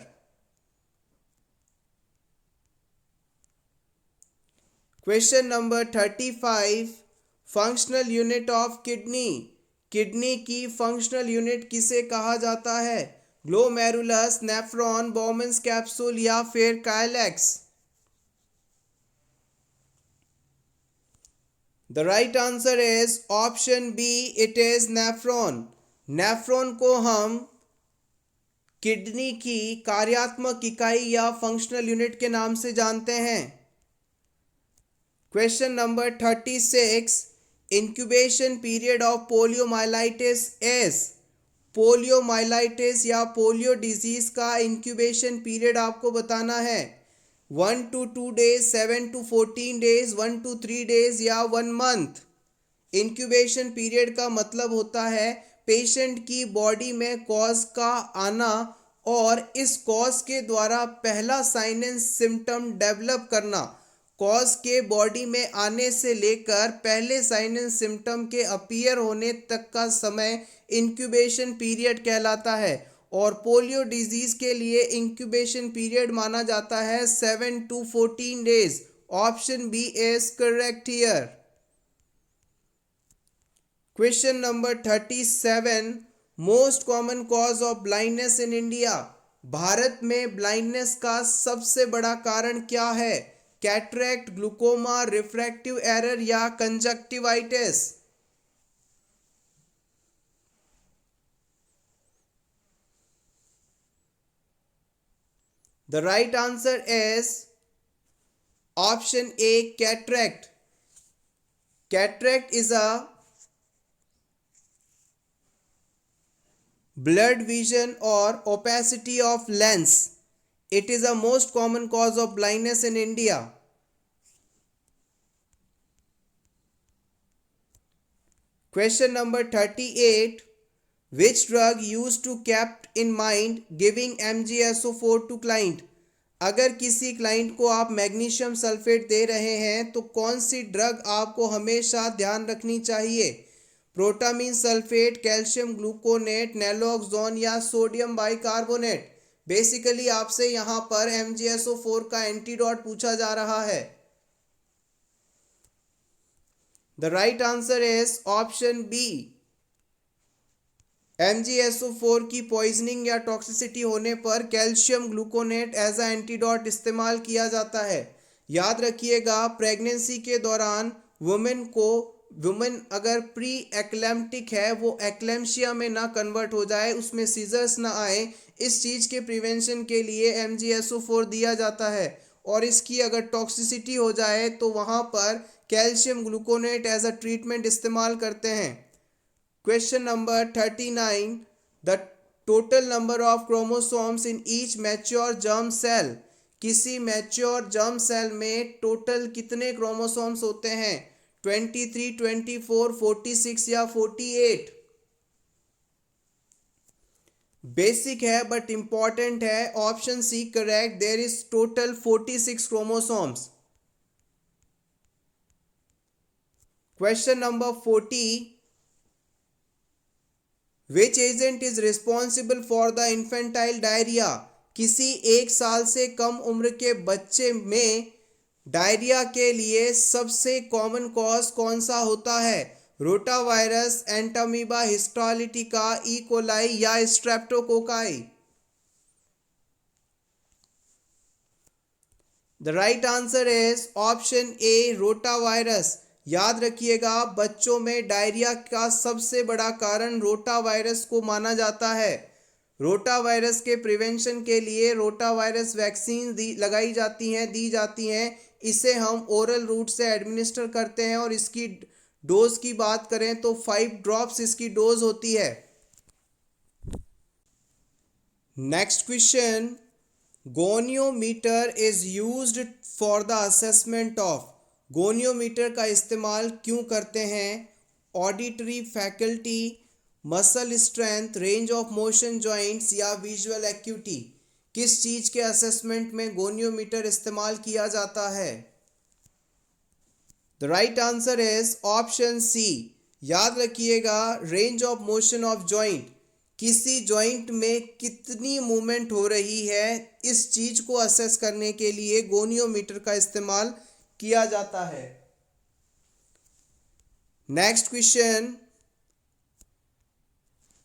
Question number 35, functional unit of kidney. Kidney की फंक्शनल यूनिट किसे कहा जाता है? ग्लोमेरुलस, नेफ्रॉन, बोमेंस कैप्सूल या फिर calyx? The right answer is option B, it is nephron. Nephron को हम किडनी की कार्यात्मक इकाई या फंक्शनल यूनिट के नाम से जानते हैं। Question number 36, incubation period of poliomyelitis is. Poliomyelitis या पोलियो डिजीज का इंक्यूबेशन पीरियड आपको बताना है। 1 to 2 days, 7 to 14 days, 1 to 3 days या 1 month। इंक्यूबेशन पीरियड का मतलब होता है पेशेंट की बॉडी में कॉज का आना और इस कॉज के द्वारा पहला साइन एंड सिम्टम डेवलप करना। कॉज के बॉडी में आने से लेकर पहले साइन एंड सिम्टम के अपीयर होने तक का समय इंक्यूबेशन पीरियड कहलाता है और पोलियो डिजीज़ के लिए इंक्यूबेशन पीरियड माना जाता है 7 to 14 days। Option B is correct here. Question number 37, most common cause of blindness in India. भारत में ब्लाइंडनेस का सबसे बड़ा कारण क्या है? कैटरेक्ट, ग्लूकोमा, रिफ्रैक्टिव एरर या conjunctivitis? The right answer is option A, cataract. Cataract is a blurred vision or opacity of lens. It is the most common cause of blindness in India. Question number 38. Which drug used to kept in mind giving MgSO4 to client? अगर किसी client को आप magnesium sulphate दे रहे हैं तो कौन सी drug आपको हमेशा ध्यान रखनी चाहिए? Protamine sulphate, calcium gluconate, naloxone या सोडियम बाइकार्बोनेट? बेसिकली आपसे यहाँ पर MgSO4 का एंटीडोट पूछा जा रहा है। The right answer is option B. MgSO4 की पॉइजनिंग या टॉक्सिसिटी होने पर calcium gluconate as a antidote इस्तेमाल किया जाता है। याद रखिएगा, प्रेगनेंसी के दौरान वुमेन अगर प्री एक्लेम्प्टिक है, वो एक्लेम्शिया में ना कन्वर्ट हो जाए, उसमें सीजर्स ना आए, इस चीज़ के प्रिवेंशन के लिए MgSO4 दिया जाता है। और इसकी अगर टॉक्सिसिटी हो जाए तो वहाँ पर calcium gluconate as a treatment इस्तेमाल करते हैं। Question number 39. The total number of chromosomes in each mature germ cell. किसी मैच्योर जर्म सेल में टोटल कितने क्रोमोसोम्स होते हैं? 23, 24, 46 या 48? बेसिक है बट इंपॉर्टेंट है। Option C correct. There is total 46 chromosomes. Question number 40. Which agent is responsible for the infantile diarrhea? किसी 1 साल से कम उम्र के बच्चे में डायरिया के लिए सबसे कॉमन कॉज कौन सा होता है? Rotavirus, Entamoeba, histolytica, E coli या streptococci? The right answer is option A, rotavirus. याद रखिएगा, बच्चों में डायरिया का सबसे बड़ा कारण रोटा वायरस को माना जाता है। रोटा वायरस के प्रिवेंशन के लिए रोटा वायरस वैक्सीन दी जाती हैं। इसे हम ओरल रूट से एडमिनिस्टर करते हैं और इसकी डोज की बात करें तो 5 ड्रॉप्स इसकी डोज होती है। Next question. Goniometer is used for the assessment of. Goniometer का इस्तेमाल क्यों करते हैं? Auditory faculty, muscle strength, range of motion joints या विजुअल एक्यूटी? किस चीज़ के असेसमेंट में गोनियोमीटर इस्तेमाल किया जाता है? The right answer is option C. याद रखिएगा, range of motion of joint, किसी जॉइंट में कितनी मूवमेंट हो रही है, इस चीज़ को असेस करने के लिए गोनियोमीटर का इस्तेमाल किया जाता है। Next question,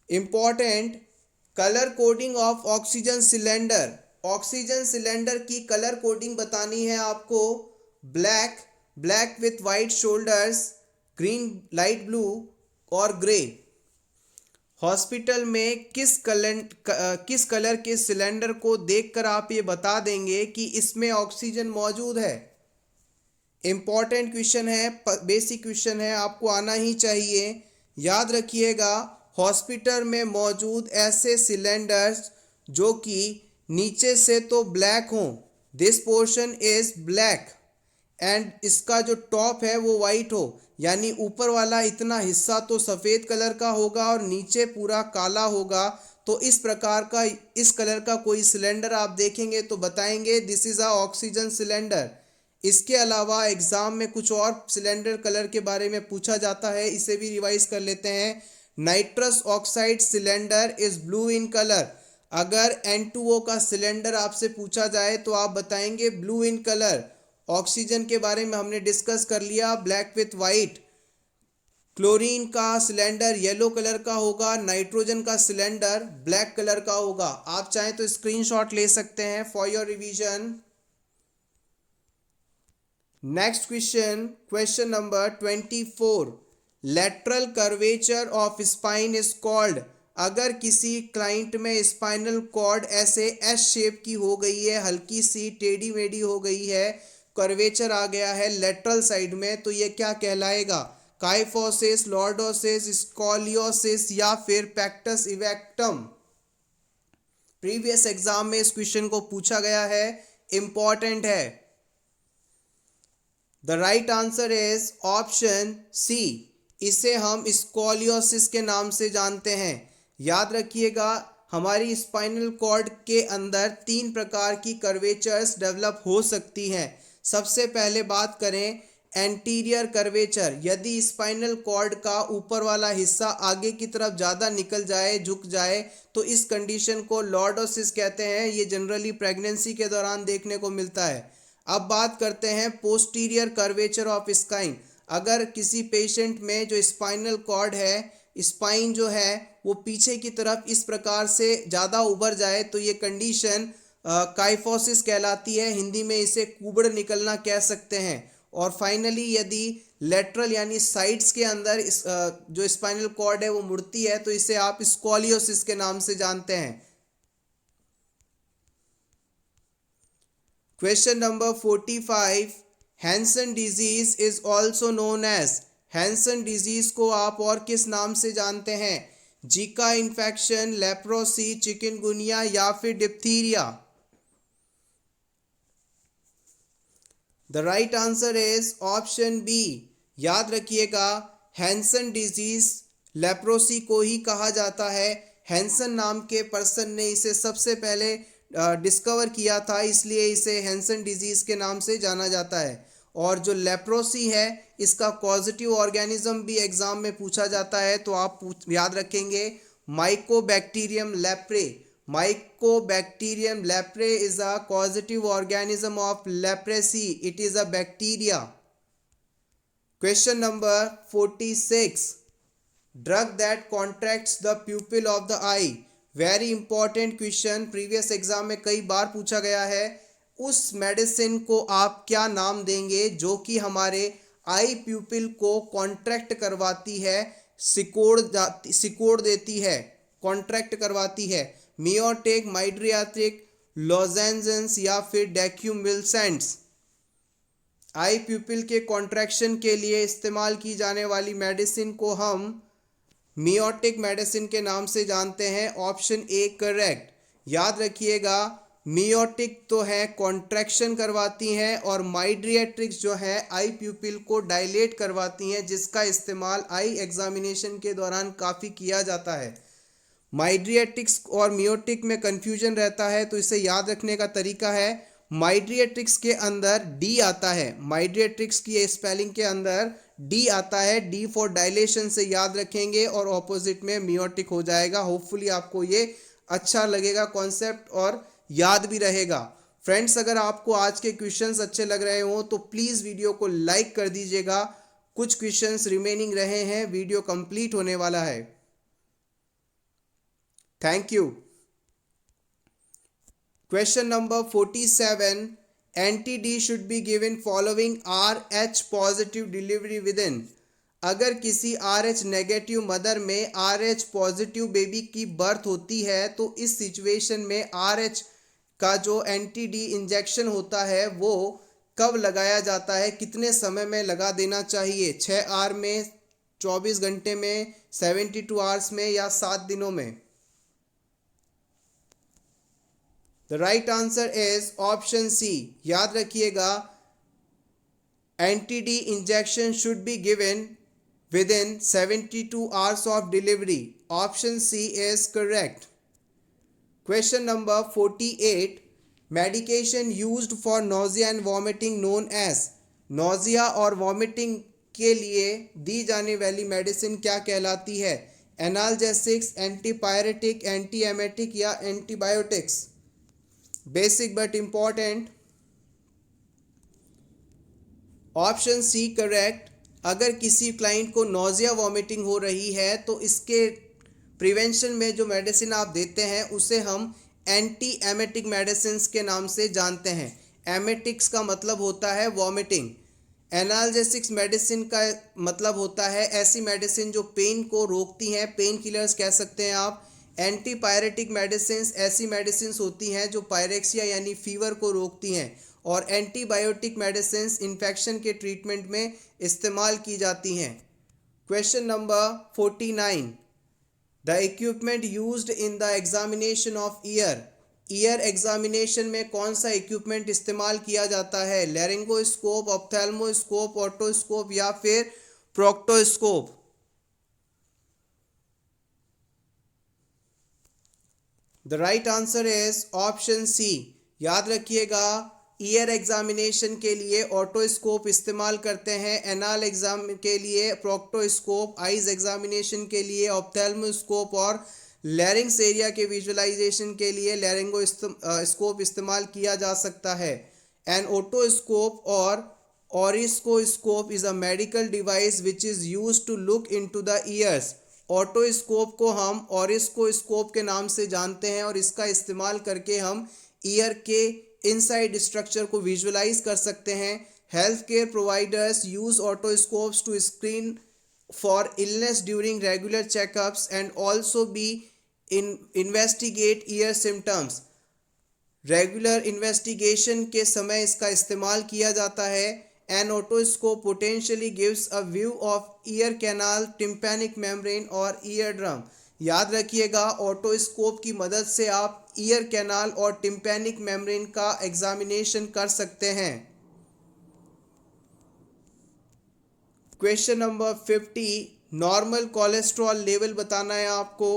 important, colour coding of oxygen cylinder. Oxygen cylinder की कलर कोडिंग बतानी है आपको। Black with white shoulders, green, light blue और ग्रे। हॉस्पिटल में किस कलर के सिलेंडर को देखकर आप ये बता देंगे कि इसमें ऑक्सीजन मौजूद है? इंपॉर्टेंट क्वेश्चन है, बेसिक क्वेश्चन है, आपको आना ही चाहिए। याद रखिएगा, हॉस्पिटल में मौजूद ऐसे सिलेंडर्स जो कि नीचे से तो ब्लैक हों, this portion is black, and इसका जो टॉप है वो वाइट हो, यानी ऊपर वाला इतना हिस्सा तो सफ़ेद कलर का होगा और नीचे पूरा काला होगा। तो इस प्रकार का, इस कलर का कोई सिलेंडर आप देखेंगे तो बताएंगे this is a oxygen cylinder. इसके अलावा एग्ज़ाम में कुछ और सिलेंडर कलर के बारे में पूछा जाता है, इसे भी रिवाइज कर लेते हैं। Nitrous oxide cylinder is blue in colour. अगर N2O का सिलेंडर आपसे पूछा जाए तो आप बताएंगे ब्लू इन कलर। ऑक्सीजन के बारे में हमने डिस्कस कर लिया, ब्लैक विथ वाइट। क्लोरीन का सिलेंडर येलो कलर का होगा, नाइट्रोजन का सिलेंडर ब्लैक कलर का होगा। आप चाहें तो स्क्रीनशॉट ले सकते हैं for your revision. Next question, question number 24, lateral curvature of spine is called. अगर किसी क्लाइंट में स्पाइनल कॉर्ड ऐसे एस शेप की हो गई है, हल्की सी टेढ़ी मेढ़ी हो गई है, कर्वेचर आ गया है लेटरल साइड में, तो ये क्या कहलाएगा? काइफोसिस, लॉर्डोसिस, स्कॉलियोसिस या फिर पेक्टस इवेक्टम। प्रीवियस एग्जाम में इस क्वेश्चन को पूछा गया है, इंपॉर्टेंट है। The right answer is option C, इसे हम स्कॉलियोसिस के नाम से जानते हैं। याद रखिएगा, हमारी स्पाइनल कॉर्ड के अंदर 3 प्रकार की कर्वेचर्स डेवलप हो सकती हैं। सबसे पहले बात करें एंटीरियर कर्वेचर, यदि स्पाइनल कॉर्ड का ऊपर वाला हिस्सा आगे की तरफ ज़्यादा निकल जाए, झुक जाए, तो इस कंडीशन को लॉर्डोसिस कहते हैं। ये जनरली प्रेगनेंसी के दौरान देखने को मिलता है। अब बात करते हैं पोस्टीरियर कर्वेचर ऑफ स्पाइन। अगर किसी पेशेंट में जो स्पाइनल कॉर्ड है, स्पाइन जो है वो पीछे की तरफ इस प्रकार से ज़्यादा उभर जाए, तो ये कंडीशन काइफोसिस कहलाती है। हिंदी में इसे कुबड़ निकलना कह सकते हैं। और फाइनली यदि लेटरल यानी साइड्स के अंदर जो स्पाइनल कॉर्ड है वो मुड़ती है, तो इसे आप स्कॉलियोसिस के नाम से जानते हैं। Question number 45, Hansen's disease is also known as. Hansen's disease को आप और किस नाम से जानते हैं? जीका इन्फेक्शन, लेप्रोसी, चिकनगुनिया या फिर diphtheria. The right answer is option B. याद रखिएगा, हैंसन डिजीज लेप्रोसी को ही कहा जाता है। हैंसन नाम के पर्सन ने इसे सबसे पहले डिस्कवर किया था, इसलिए इसे हैंसन डिजीज के नाम से जाना जाता है। और जो लेप्रोसी है, इसका पॉजिटिव ऑर्गेनिज्म भी एग्जाम में पूछा जाता है, तो आप याद रखेंगे Mycobacterium leprae. Mycobacterium leprae is a causative organism of leprosy. It is a bacteria. Question number 46. Drug that contracts the pupil of the eye. Very important question. Previous exam में कई बार पूछा गया है। उस मेडिसिन को आप क्या नाम देंगे जो कि हमारे आई प्यूपिल को कॉन्ट्रैक्ट करवाती है, सिकोड़ देती है, कॉन्ट्रैक्ट करवाती है? मियोटिक, माइड्रियाटिक, लॉजेंजेंस या फिर डेक्यूमिल्सेंट्स। आई प्यूपिल के कॉन्ट्रैक्शन के लिए इस्तेमाल की जाने वाली मेडिसिन को हम मियोटिक मेडिसिन के नाम से जानते हैं। Option A correct. याद रखिएगा, मियोटिक तो है कॉन्ट्रैक्शन करवाती हैं, और माइड्रियाट्रिक्स जो है आई प्यूपिल को डायलेट करवाती हैं, जिसका इस्तेमाल आई एग्जामिनेशन के दौरान काफ़ी किया जाता है। माइड्रियाट्रिक्स और मियोटिक में कन्फ्यूजन रहता है, तो इसे याद रखने का तरीका है, माइड्रियाट्रिक्स के अंदर डी आता है। माइड्रियाट्रिक्स की स्पेलिंग के अंदर डी आता है, डी फॉर डायलेशन से याद रखेंगे, और ऑपोजिट में मियोटिक हो जाएगा। होपफुली आपको ये अच्छा लगेगा कॉन्सेप्ट और याद भी रहेगा। फ्रेंड्स, अगर आपको आज के क्वेश्चंस अच्छे लग रहे हो तो प्लीज़ वीडियो को लाइक कर दीजिएगा। कुछ क्वेश्चंस रिमेनिंग रहे हैं, वीडियो कंप्लीट होने वाला है। Thank you. Question number 47. Anti-D should be given following RH positive delivery within. अगर किसी RH नेगेटिव मदर में RH पॉजिटिव बेबी की बर्थ होती है, तो इस सिचुएशन में RH का जो एंटी-D इंजेक्शन होता है वो कब लगाया जाता है, कितने समय में लगा देना चाहिए? 6 आवर में, 24 घंटे में, 72 आवर्स में या 7 दिनों में? The right answer is option C. याद रखिएगा, anti D injection should be given within 72 hours of delivery. Option C is correct. Question number 48. Medication used for nausea and vomiting known as. Nausea और vomiting के लिए दी जाने वाली medicine क्या कहलाती है? एनाल्जेसिक्स, एंटीपायरेटिक, एंटीएमेटिक या antibiotics? Basic but important. Option C correct. अगर किसी क्लाइंट को नोजिया वॉमिटिंग हो रही है, तो इसके प्रिवेंशन में जो मेडिसिन आप देते हैं उसे हम एंटी एमेटिक मेडिसिन के नाम से जानते हैं। एमेटिक्स का मतलब होता है वॉमिटिंग। एनाल्जेसिक्स मेडिसिन का मतलब होता है ऐसी मेडिसिन जो पेन को रोकती हैं, पेन किलर्स कह सकते हैं आप। एंटीपायरेटिक मेडिसिन ऐसी मेडिसिन होती हैं जो पायरेक्सिया यानी फीवर को रोकती हैं। और एंटीबायोटिक मेडिसिन इन्फेक्शन के ट्रीटमेंट में इस्तेमाल की जाती हैं। Question number 49, the equipment used in the examination of year. Year examination में कौन सा इक्विपमेंट इस्तेमाल किया जाता है? लैरिंगोस्कोप, ऑप्थेल्मोस्कोप, ओटोस्कोप या फिर proctoscope? The right answer is option C. याद रखिएगा, ईयर एग्जामिनेशन के लिए ऑटोस्कोप इस्तेमाल करते हैं, एनाल एग्जाम के लिए प्रोक्टोस्कोप, आइज एग्जामिनेशन के लिए ऑप्थेल्मोस्कोप और लैरिंग्स एरिया के विजुअलाइजेशन के लिए लैरिंगोस्कोप इस्तेमाल किया जा सकता है। एन ओटोस्कोप और auriscope is a medical device which is used to look into the ears. Otoscope को हम ऑरिस्कोस्कोप के नाम से जानते हैं और इसका इस्तेमाल करके हम ईयर के इनसाइड स्ट्रक्चर को विजुअलाइज कर सकते हैं। Health care providers use otoscopes to screen for illness during regular checkups and also be investigate ear symptoms. Regular investigation के समय इसका इस्तेमाल किया जाता है। An otoscope potentially gives a view of ear canal, tympanic membrane और ear drum. याद रखिएगा, ऑटोस्कोप की मदद से आप ईयर कैनाल और टिम्पैनिक मेम्ब्रेन का एग्जामिनेशन कर सकते हैं। Question number 50, normal cholesterol level बताना है आपको।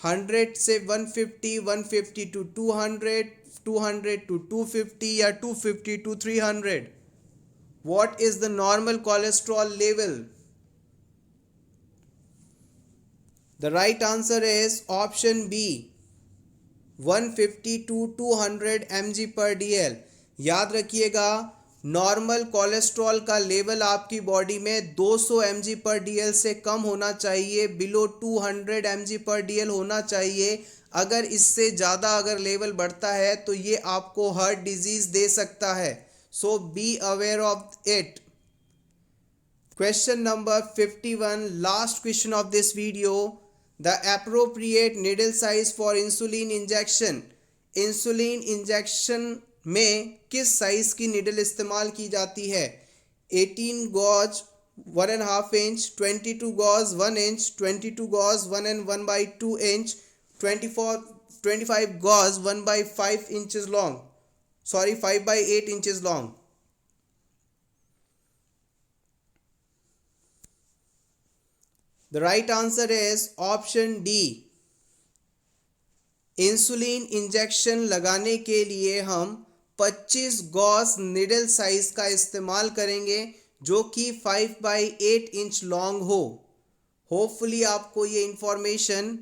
100 से 150, 150 टू 200, 200 टू 250 या 250 to 300। What is the normal cholesterol level? The right answer is option B, 150 to 200 mg per dl। याद रखिएगा, नॉर्मल कोलेस्ट्रॉल का लेवल आपकी बॉडी में 200 mg पर dl से कम होना चाहिए, बिलो 200 mg पर dl होना चाहिए। अगर इससे ज़्यादा अगर लेवल बढ़ता है तो ये आपको हार्ट डिजीज़ दे सकता है। So be aware of it. Question number 51, last question of this video. The appropriate needle size for insulin injection. Insulin injection में किस साइज की निडल इस्तेमाल की जाती है? 18 gauge 1.5 inch, 22 gauge 1 inch, 22 gauge 1 and 1/2 inch, 25 gauze 1/5 inches long. 5/8 inches long. The right answer is option D. Insulin injection लगाने के लिए हम 25 गॉज निडल साइज का इस्तेमाल करेंगे जो कि 5/8 इंच लॉन्ग हो। होपफुली आपको ये इंफॉर्मेशन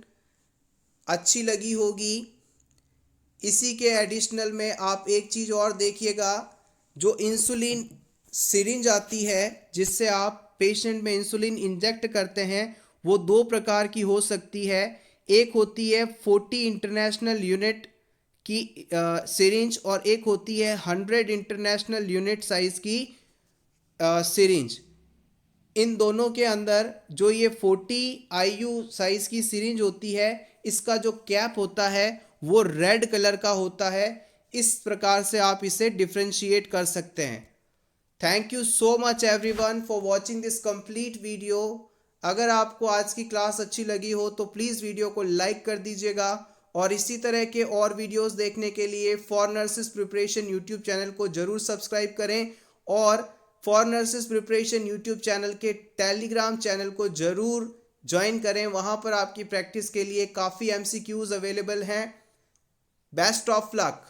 अच्छी लगी होगी। इसी के एडिशनल में आप एक चीज़ और देखिएगा, जो इंसुलिन सिरिंज आती है जिससे आप पेशेंट में इंसुलिन इंजेक्ट करते हैं, वो 2 प्रकार की हो सकती है। एक होती है 40 इंटरनेशनल यूनिट की सिरिंज और एक होती है 100 इंटरनेशनल यूनिट साइज़ की सिरिंज। इन दोनों के अंदर जो ये 40 IU साइज़ की सिरिंज होती है, इसका जो कैप होता है वो रेड कलर का होता है। इस प्रकार से आप इसे डिफ्रेंशिएट कर सकते हैं। Thank you so much everyone for watching this complete video. अगर आपको आज की क्लास अच्छी लगी हो तो प्लीज़ वीडियो को लाइक कर दीजिएगा और इसी तरह के और वीडियोस देखने के लिए for nurses preparation YouTube channel को ज़रूर सब्सक्राइब करें और for nurses preparation YouTube channel के टेलीग्राम चैनल को ज़रूर ज्वाइन करें। वहाँ पर आपकी प्रैक्टिस के लिए काफ़ी MCQs अवेलेबल हैं। Best of luck.